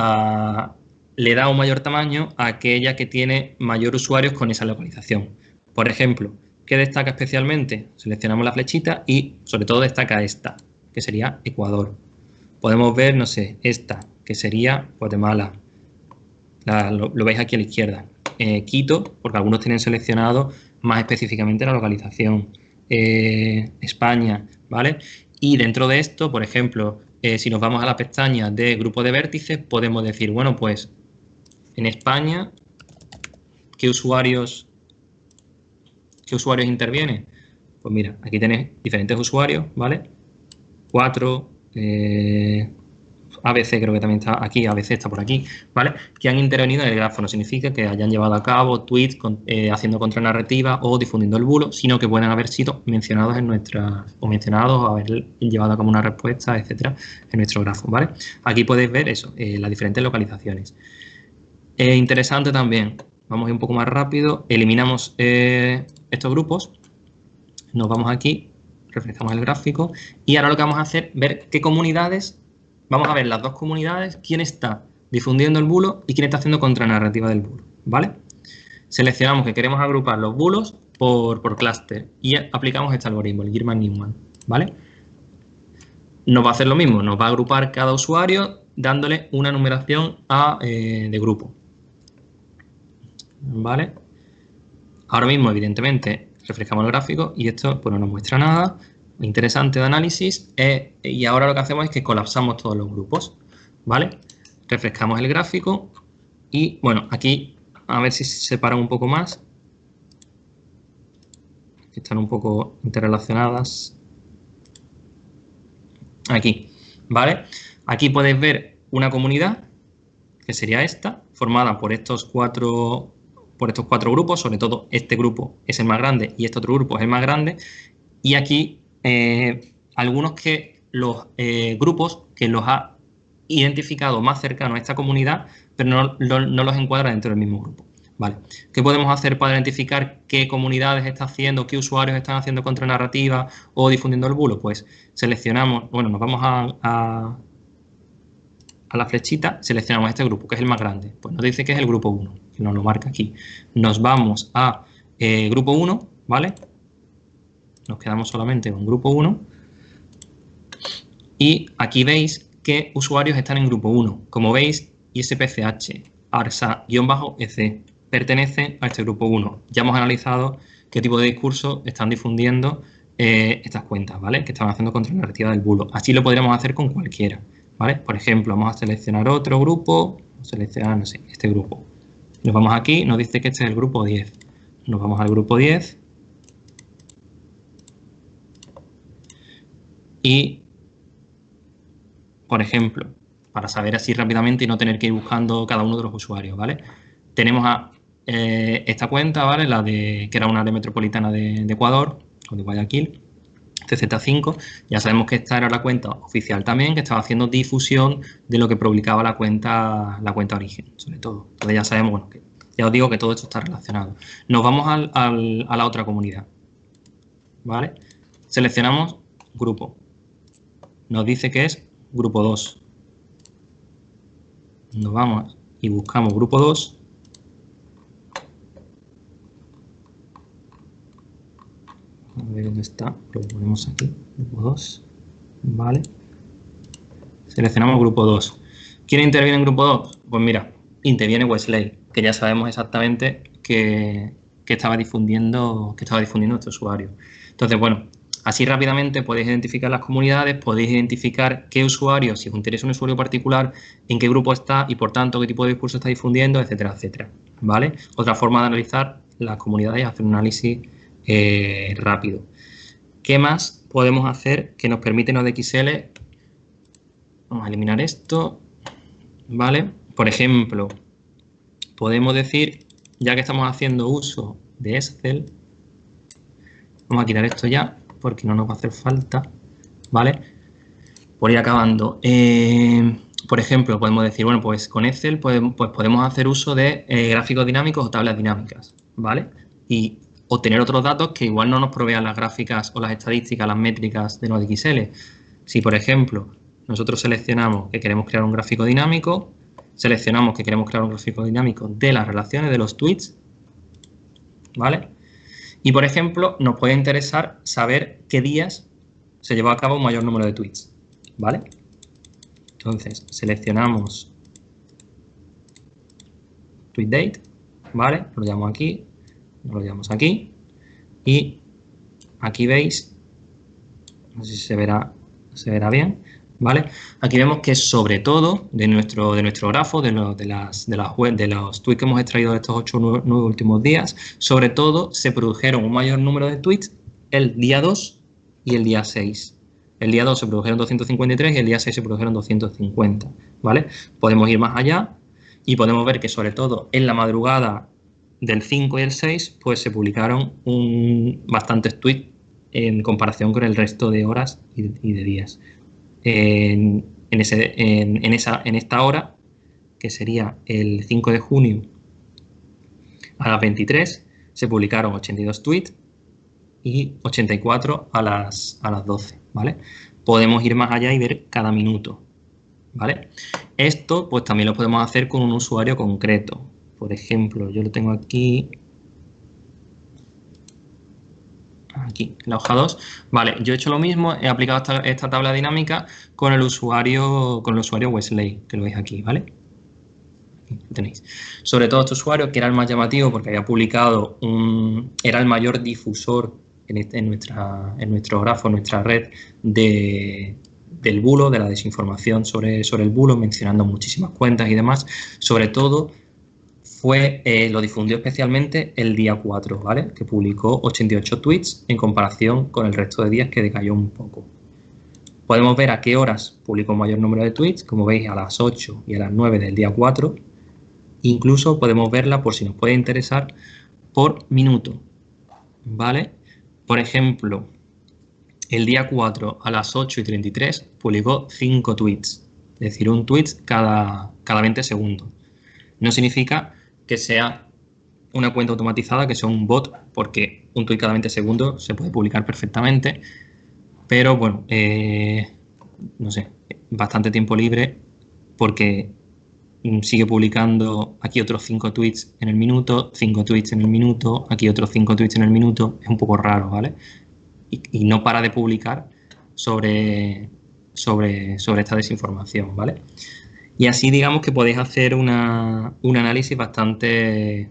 le da un mayor tamaño a aquella que tiene mayor usuarios con esa localización. Por ejemplo, ¿qué destaca especialmente? Seleccionamos la flechita y sobre todo destaca esta, que sería Ecuador. Podemos ver, no sé, esta, que sería Guatemala. Lo veis aquí a la izquierda. Quito, porque algunos tienen seleccionado más específicamente la localización. España, ¿vale? Y dentro de esto, por ejemplo, si nos vamos a la pestaña de grupo de vértices, podemos decir, bueno, pues en España, ¿qué usuarios intervienen? Pues mira, aquí tenéis diferentes usuarios, ¿vale? 4, ABC creo que también está aquí, ABC está por aquí, ¿vale? Que han intervenido en el grafo. No significa que hayan llevado a cabo tweets haciendo contranarrativa o difundiendo el bulo, sino que pueden haber sido mencionados o haber llevado a cabo una respuesta, etcétera, en nuestro grafo, ¿vale? Aquí podéis ver eso, las diferentes localizaciones. Interesante también, vamos a ir un poco más rápido, eliminamos estos grupos, nos vamos aquí, refrescamos el gráfico y ahora lo que vamos a hacer es ver qué comunidades, vamos a ver las dos comunidades, quién está difundiendo el bulo y quién está haciendo contranarrativa del bulo, ¿vale? Seleccionamos que queremos agrupar los bulos por clúster y aplicamos este algoritmo, el Girman-Newman, ¿vale? Nos va a hacer lo mismo, nos va a agrupar cada usuario dándole una numeración de grupo, ¿vale? Ahora mismo, evidentemente, refrescamos el gráfico y esto pues no nos muestra nada. Interesante de análisis. Y ahora lo que hacemos es que colapsamos todos los grupos, ¿vale? Refrescamos el gráfico y, bueno, aquí a ver si se separan un poco más. Están un poco interrelacionadas. Aquí, ¿vale? Aquí podéis ver una comunidad, que sería esta, formada por estos cuatro grupos, sobre todo este grupo es el más grande y este otro grupo es el más grande. Y aquí algunos grupos que los ha identificado más cercanos a esta comunidad, pero no los encuadra dentro del mismo grupo. Vale. ¿Qué podemos hacer para identificar qué comunidades está haciendo, qué usuarios están haciendo contranarrativa o difundiendo el bulo? Pues seleccionamos, bueno, nos vamos a la flechita, seleccionamos este grupo, que es el más grande. Pues nos dice que es el grupo 1, que nos lo marca aquí. Nos vamos a grupo 1, ¿vale? Nos quedamos solamente con grupo 1. Y aquí veis qué usuarios están en grupo 1. Como veis, ISPCH, ARSA-EC, pertenece a este grupo 1. Ya hemos analizado qué tipo de discurso están difundiendo estas cuentas, ¿vale? Que están haciendo contra la narrativa del bulo. Así lo podríamos hacer con cualquiera, ¿vale? Por ejemplo, vamos a seleccionar otro grupo, seleccionar, no sé, este grupo. Nos vamos aquí, nos dice que este es el grupo 10. Nos vamos al grupo 10 y, por ejemplo, para saber así rápidamente y no tener que ir buscando cada uno de los usuarios, ¿vale? Tenemos a esta cuenta, ¿vale? La de que era una área metropolitana de Ecuador, o de Guayaquil, CZ5. Ya sabemos que esta era la cuenta oficial también, que estaba haciendo difusión de lo que publicaba la cuenta origen, sobre todo. Entonces ya sabemos, bueno, que ya os digo que todo esto está relacionado. Nos vamos a la otra comunidad, ¿vale? Seleccionamos grupo. Nos dice que es grupo 2. Nos vamos y buscamos grupo 2. A ver dónde está, lo ponemos aquí, grupo 2, ¿vale? Seleccionamos grupo 2. ¿Quién interviene en grupo 2? Pues mira, interviene Wesley, que ya sabemos exactamente que estaba difundiendo este usuario. Entonces, bueno, así rápidamente podéis identificar las comunidades, podéis identificar qué usuario, si os interesa un usuario particular, en qué grupo está y, por tanto, qué tipo de discurso está difundiendo, etcétera, etcétera, ¿vale? Otra forma de analizar las comunidades es hacer un análisis rápido. ¿Qué más podemos hacer que nos permite NodeXL? Vamos a eliminar esto, ¿vale? Por ejemplo, podemos decir, ya que estamos haciendo uso de Excel, vamos a quitar esto ya, porque no nos va a hacer falta, ¿vale? Por ir acabando. Por ejemplo, podemos decir, bueno, pues con Excel pues podemos hacer uso de gráficos dinámicos o tablas dinámicas, ¿vale? Y obtener otros datos que igual no nos provean las gráficas o las estadísticas, las métricas de NodeXL. Si, por ejemplo, nosotros seleccionamos que queremos crear un gráfico dinámico, seleccionamos que queremos crear un gráfico dinámico de las relaciones de los tweets, ¿vale? Y, por ejemplo, nos puede interesar saber qué días se llevó a cabo un mayor número de tweets, ¿vale? Entonces, seleccionamos tweet date, ¿vale? Lo llamo aquí. Lo llevamos aquí y aquí veis, no sé si se verá bien, ¿vale? Aquí vemos que sobre todo de nuestro grafo, de los tweets que hemos extraído de estos 9 últimos días, sobre todo se produjeron un mayor número de tweets el día 2 y el día 6. El día 2 se produjeron 253 y el día 6 se produjeron 250, ¿vale? Podemos ir más allá y podemos ver que sobre todo en la madrugada del 5 y el 6, pues se publicaron bastantes tweets en comparación con el resto de horas y de días. En esta hora, que sería el 5 de junio a las 23, se publicaron 82 tweets y 84 a las 12, ¿vale? Podemos ir más allá y ver cada minuto, ¿vale? Esto, pues también lo podemos hacer con un usuario concreto. Por ejemplo, yo lo tengo aquí, en la hoja 2. Vale, yo he hecho lo mismo, he aplicado esta tabla dinámica con el usuario Wesley, que lo veis aquí, ¿vale? Aquí lo tenéis. Sobre todo este usuario, que era el más llamativo porque había publicado era el mayor difusor en nuestro grafo, en nuestra red del bulo, de la desinformación sobre el bulo, mencionando muchísimas cuentas y demás. Sobre todo, lo difundió especialmente el día 4, ¿vale? Que publicó 88 tweets en comparación con el resto de días que decayó un poco. Podemos ver a qué horas publicó un mayor número de tweets, como veis a las 8 y a las 9 del día 4. Incluso podemos verla, por si nos puede interesar, por minuto, ¿vale? Por ejemplo, el día 4 a las 8 y 33 publicó 5 tweets, es decir, un tweet cada 20 segundos. No significa que sea una cuenta automatizada, que sea un bot, porque un tweet cada 20 segundos se puede publicar perfectamente, pero bueno, no sé, bastante tiempo libre porque sigue publicando aquí otros 5 tweets en el minuto, 5 tweets en el minuto, aquí otros 5 tweets en el minuto. Es un poco raro, ¿vale? Y no para de publicar sobre esta desinformación, ¿vale? Y así digamos que podéis hacer un análisis bastante,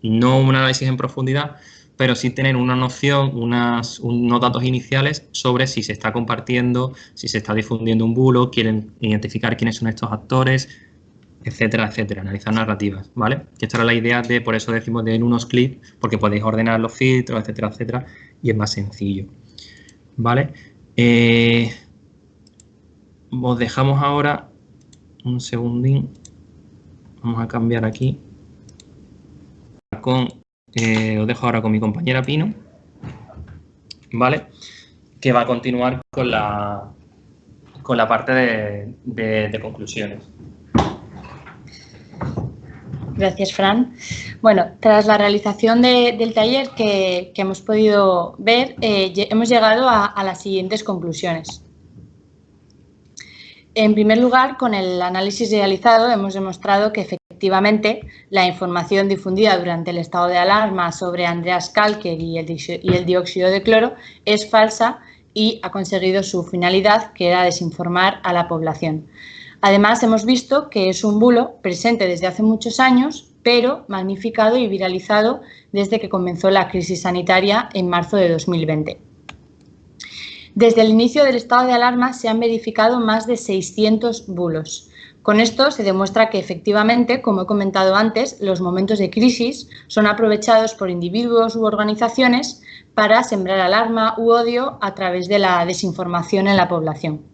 no un análisis en profundidad, pero sí tener una noción, unos datos iniciales sobre si se está compartiendo, si se está difundiendo un bulo, quieren identificar quiénes son estos actores, etcétera, etcétera, analizar narrativas, ¿vale? Que esta era la idea de, por eso decimos de en unos clics, porque podéis ordenar los filtros, etcétera, etcétera, y es más sencillo, ¿vale? Os dejamos ahora un segundín, vamos a cambiar aquí, os dejo ahora con mi compañera Pino, ¿vale? Que va a continuar con la parte de conclusiones. Gracias, Fran. Bueno, tras la realización del taller que hemos podido ver, hemos llegado a las siguientes conclusiones. En primer lugar, con el análisis realizado hemos demostrado que efectivamente la información difundida durante el estado de alarma sobre Andreas Kalker y el dióxido de cloro es falsa y ha conseguido su finalidad, que era desinformar a la población. Además, hemos visto que es un bulo presente desde hace muchos años, pero magnificado y viralizado desde que comenzó la crisis sanitaria en marzo de 2020. Desde el inicio del estado de alarma se han verificado más de 600 bulos. Con esto se demuestra que efectivamente, como he comentado antes, los momentos de crisis son aprovechados por individuos u organizaciones para sembrar alarma u odio a través de la desinformación en la población.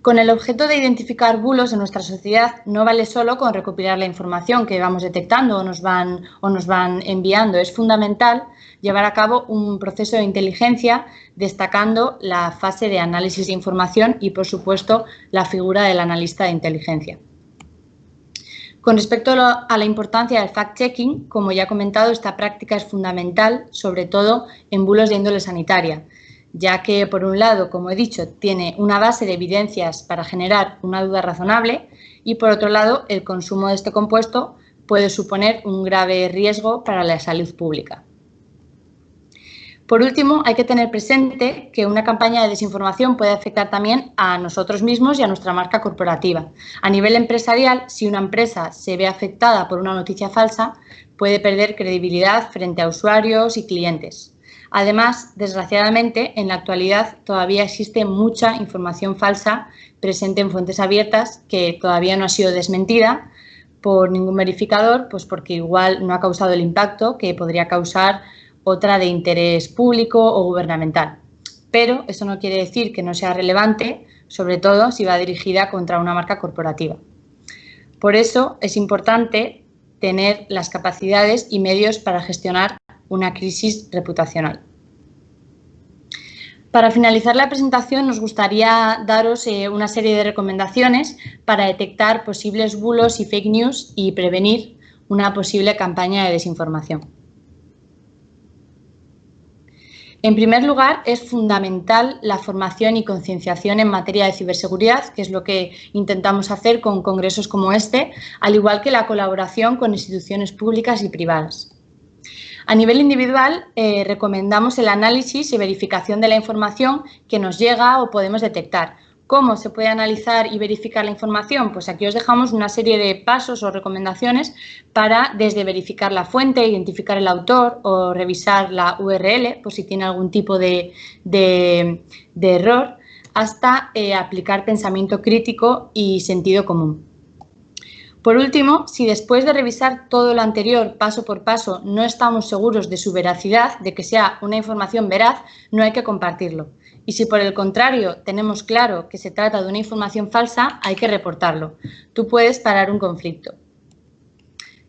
Con el objeto de identificar bulos en nuestra sociedad no vale solo con recopilar la información que vamos detectando o nos van enviando. Es fundamental llevar a cabo un proceso de inteligencia destacando la fase de análisis de información y, por supuesto, la figura del analista de inteligencia. Con respecto a la importancia del fact-checking, como ya he comentado, esta práctica es fundamental, sobre todo en bulos de índole sanitaria, ya que, por un lado, como he dicho, tiene una base de evidencias para generar una duda razonable y, por otro lado, el consumo de este compuesto puede suponer un grave riesgo para la salud pública. Por último, hay que tener presente que una campaña de desinformación puede afectar también a nosotros mismos y a nuestra marca corporativa. A nivel empresarial, si una empresa se ve afectada por una noticia falsa, puede perder credibilidad frente a usuarios y clientes. Además, desgraciadamente, en la actualidad todavía existe mucha información falsa presente en fuentes abiertas que todavía no ha sido desmentida por ningún verificador, pues porque igual no ha causado el impacto que podría causar otra de interés público o gubernamental. Pero eso no quiere decir que no sea relevante, sobre todo si va dirigida contra una marca corporativa. Por eso es importante tener las capacidades y medios para gestionar una crisis reputacional. Para finalizar la presentación, nos gustaría daros una serie de recomendaciones para detectar posibles bulos y fake news y prevenir una posible campaña de desinformación. En primer lugar, es fundamental la formación y concienciación en materia de ciberseguridad, que es lo que intentamos hacer con congresos como este, al igual que la colaboración con instituciones públicas y privadas. A nivel individual, recomendamos el análisis y verificación de la información que nos llega o podemos detectar. ¿Cómo se puede analizar y verificar la información? Pues aquí os dejamos una serie de pasos o recomendaciones para desde verificar la fuente, identificar el autor o revisar la URL por si tiene algún tipo de error, hasta aplicar pensamiento crítico y sentido común. Por último, si después de revisar todo lo anterior paso por paso no estamos seguros de su veracidad, de que sea una información veraz, no hay que compartirlo. Y si por el contrario tenemos claro que se trata de una información falsa, hay que reportarlo. Tú puedes parar un conflicto.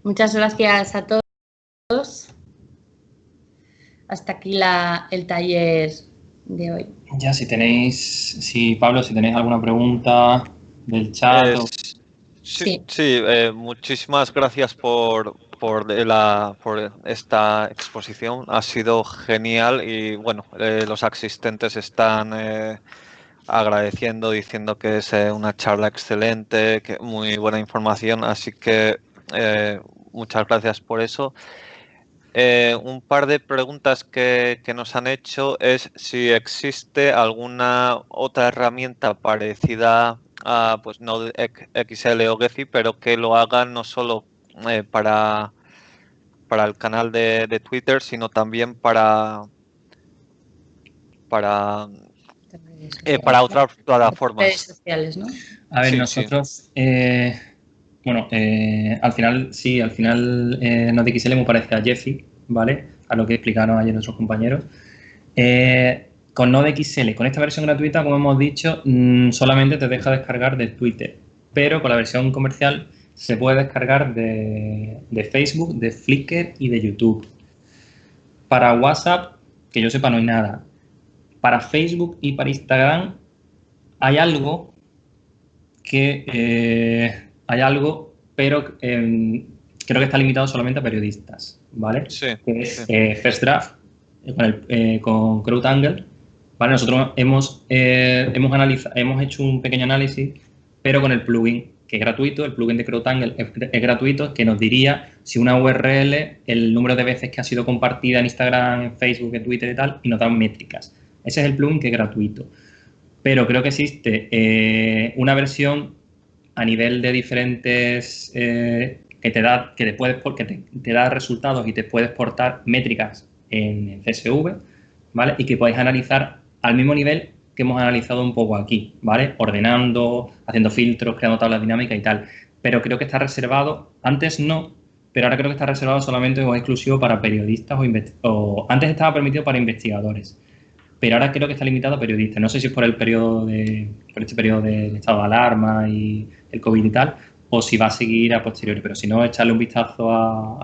Muchas gracias a todos. Hasta aquí el taller de hoy. Ya, Pablo, si tenéis alguna pregunta del chat. Sí. Muchísimas gracias por esta exposición. Ha sido genial y bueno, los asistentes están agradeciendo, diciendo que es una charla excelente, que muy buena información, así que muchas gracias por eso. Un par de preguntas que nos han hecho es si existe alguna otra herramienta parecida a pues NodeXL o Gephi, pero que lo haga no solo para el canal de Twitter, sino también para otras plataformas. Redes sociales, ¿no? A ver, Sí, nosotros, al final NodeXL es muy parecido a Gephi, ¿vale? A lo que explicaron ayer nuestros compañeros. Con NodeXL, con esta versión gratuita, como hemos dicho, solamente te deja descargar de Twitter, pero con la versión comercial se puede descargar de Facebook, de Flickr y de YouTube. Para WhatsApp, que yo sepa, no hay nada. Para Facebook y para Instagram hay algo, pero creo que está limitado solamente a periodistas, ¿vale? Sí. Que es First Draft con CrowdTangle, ¿vale? Nosotros hemos hecho un pequeño análisis, pero con el plugin que es gratuito, el plugin de CrowdTangle es gratuito, que nos diría si una URL, el número de veces que ha sido compartida en Instagram, en Facebook, en Twitter y tal, y nos dan métricas. Ese es el plugin que es gratuito. Pero creo que existe una versión a nivel de diferentes que te da resultados y te puede exportar métricas en CSV, ¿vale? Y que podéis analizar al mismo nivel que hemos analizado un poco aquí, ¿vale? Ordenando, haciendo filtros, creando tablas dinámicas y tal. Pero creo que está reservado, antes no, pero ahora creo que está reservado solamente o exclusivo para periodistas o antes estaba permitido para investigadores. Pero ahora creo que está limitado a periodistas. No sé si es por este periodo de estado de alarma y el COVID y tal, o si va a seguir a posteriori. Pero si no, echarle un vistazo a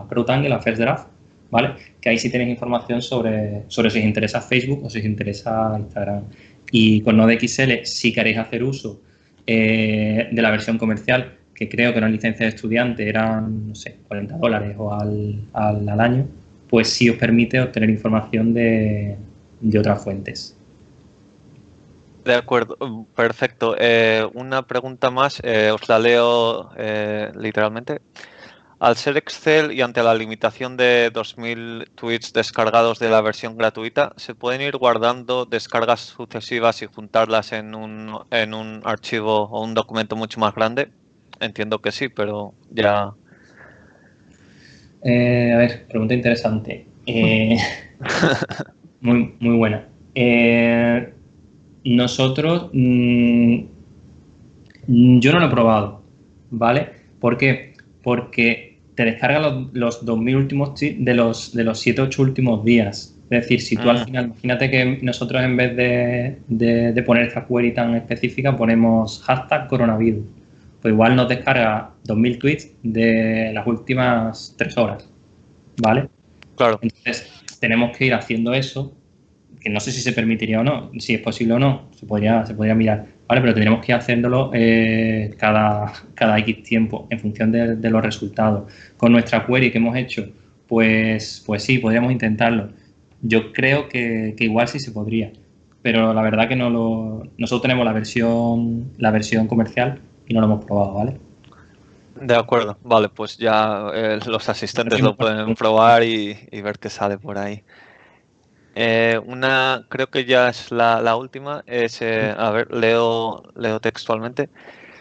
CrowdTangle, a First Draft, ¿vale? Que ahí sí tenéis información sobre si os interesa Facebook o si os interesa Instagram. Y con NodeXL, si queréis hacer uso de la versión comercial, que creo que una licencia de estudiante eran, no sé, $40 o al año, pues sí os permite obtener información de otras fuentes. De acuerdo, perfecto. Una pregunta más, os la leo literalmente. Al ser Excel y ante la limitación de 2000 tweets descargados de la versión gratuita, ¿se pueden ir guardando descargas sucesivas y juntarlas en un archivo o un documento mucho más grande? Entiendo que sí, pero ya... A ver, pregunta interesante. Muy, muy buena. Nosotros, yo no lo he probado, ¿vale? ¿Por qué? Porque te descarga los 2000 últimos tweets de los 7-8 últimos días. Es decir, si tú al final, imagínate que nosotros en vez de poner esta query tan específica, ponemos hashtag coronavirus. Pues igual nos descarga 2000 tweets de las últimas 3 horas, ¿vale? Claro. Entonces, tenemos que ir haciendo eso, que no sé si se permitiría o no, si es posible o no, se podría mirar, ¿vale? Pero tendríamos que ir haciéndolo cada X tiempo en función de los resultados. Con nuestra query que hemos hecho, pues sí, podríamos intentarlo. Yo creo que igual sí se podría, pero la verdad que nosotros tenemos la versión comercial y no lo hemos probado, ¿vale? De acuerdo, vale, pues ya los asistentes lo pueden probar y ver qué sale por ahí. Creo que ya es la última, a ver, leo textualmente.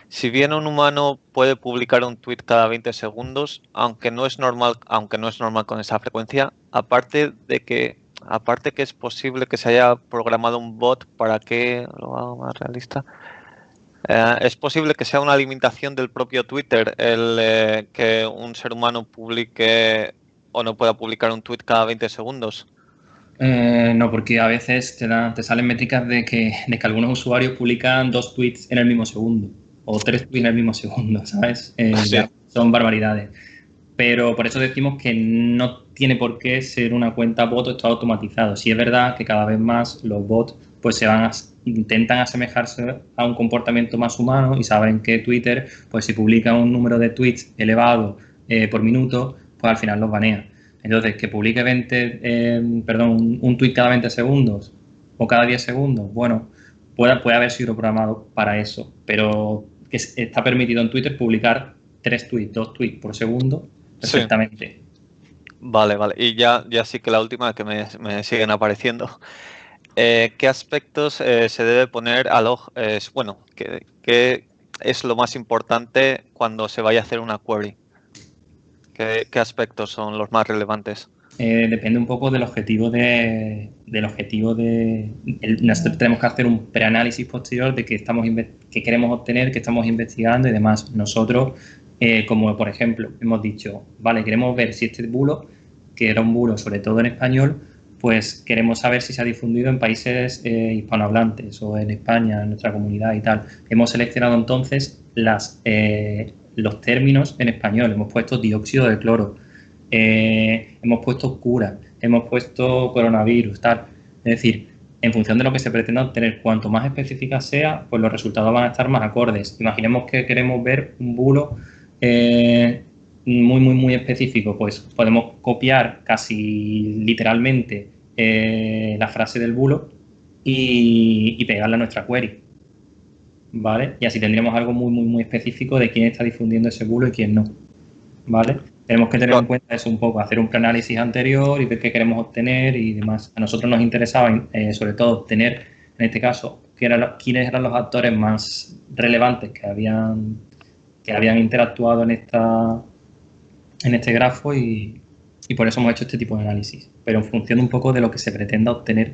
Si bien un humano puede publicar un tweet cada 20 segundos, aunque no es normal con esa frecuencia, aparte que es posible que se haya programado un bot para que lo haga más realista. ¿Es posible que sea una limitación del propio Twitter el que un ser humano publique o no pueda publicar un tweet cada 20 segundos? No, porque a veces te salen métricas de que algunos usuarios publican 2 tweets en el mismo segundo o 3 tweets en el mismo segundo, ¿sabes? Sí. Ya son barbaridades. Pero por eso decimos que no tiene por qué ser una cuenta bot o está automatizado. Sí es verdad que cada vez más los bots pues intentan asemejarse a un comportamiento más humano y saben que Twitter, pues si publica un número de tweets elevado por minuto, pues al final los banea. Entonces, que publique un tweet cada 20 segundos o cada 10 segundos, bueno, puede haber sido programado para eso, pero que está permitido en Twitter publicar 3 tweets, 2 tweets por segundo perfectamente. Sí. Vale. Y ya sí que la última que me siguen apareciendo. ¿Qué aspectos se debe poner al ojo? ¿Qué es lo más importante cuando se vaya a hacer una query? ¿Qué aspectos son los más relevantes? Depende un poco del objetivo nosotros tenemos que hacer un preanálisis posterior de qué queremos obtener, qué estamos investigando y demás. Nosotros, como por ejemplo, hemos dicho, vale, queremos ver si este bulo, que era un bulo sobre todo en español, pues queremos saber si se ha difundido en países hispanohablantes o en España, en nuestra comunidad y tal. Hemos seleccionado entonces los términos en español. Hemos puesto dióxido de cloro, hemos puesto cura, hemos puesto coronavirus, tal. Es decir, en función de lo que se pretenda obtener, cuanto más específica sea, pues los resultados van a estar más acordes. Imaginemos que queremos ver un bulo muy específico, pues podemos copiar casi literalmente la frase del bulo y pegarla a nuestra query, ¿vale? Y así tendríamos algo muy específico de quién está difundiendo ese bulo y quién no, ¿vale? Tenemos que tener en cuenta eso un poco, hacer un preanálisis anterior y ver qué queremos obtener y demás. A nosotros nos interesaba sobre todo obtener, en este caso, quiénes eran los actores más relevantes que habían interactuado en este grafo y por eso hemos hecho este tipo de análisis, pero en función un poco de lo que se pretenda obtener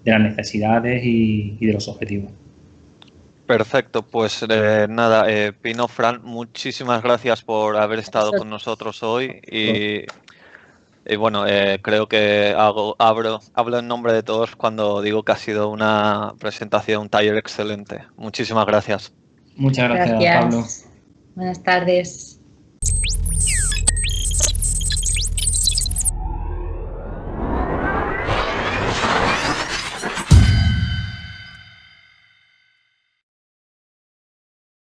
de las necesidades y de los objetivos. Perfecto, pues nada, Pino, Fran, muchísimas gracias por haber estado con nosotros hoy y bueno, creo que hablo en nombre de todos cuando digo que ha sido una presentación, un taller excelente. Muchísimas gracias. Muchas gracias, Pablo. Buenas tardes.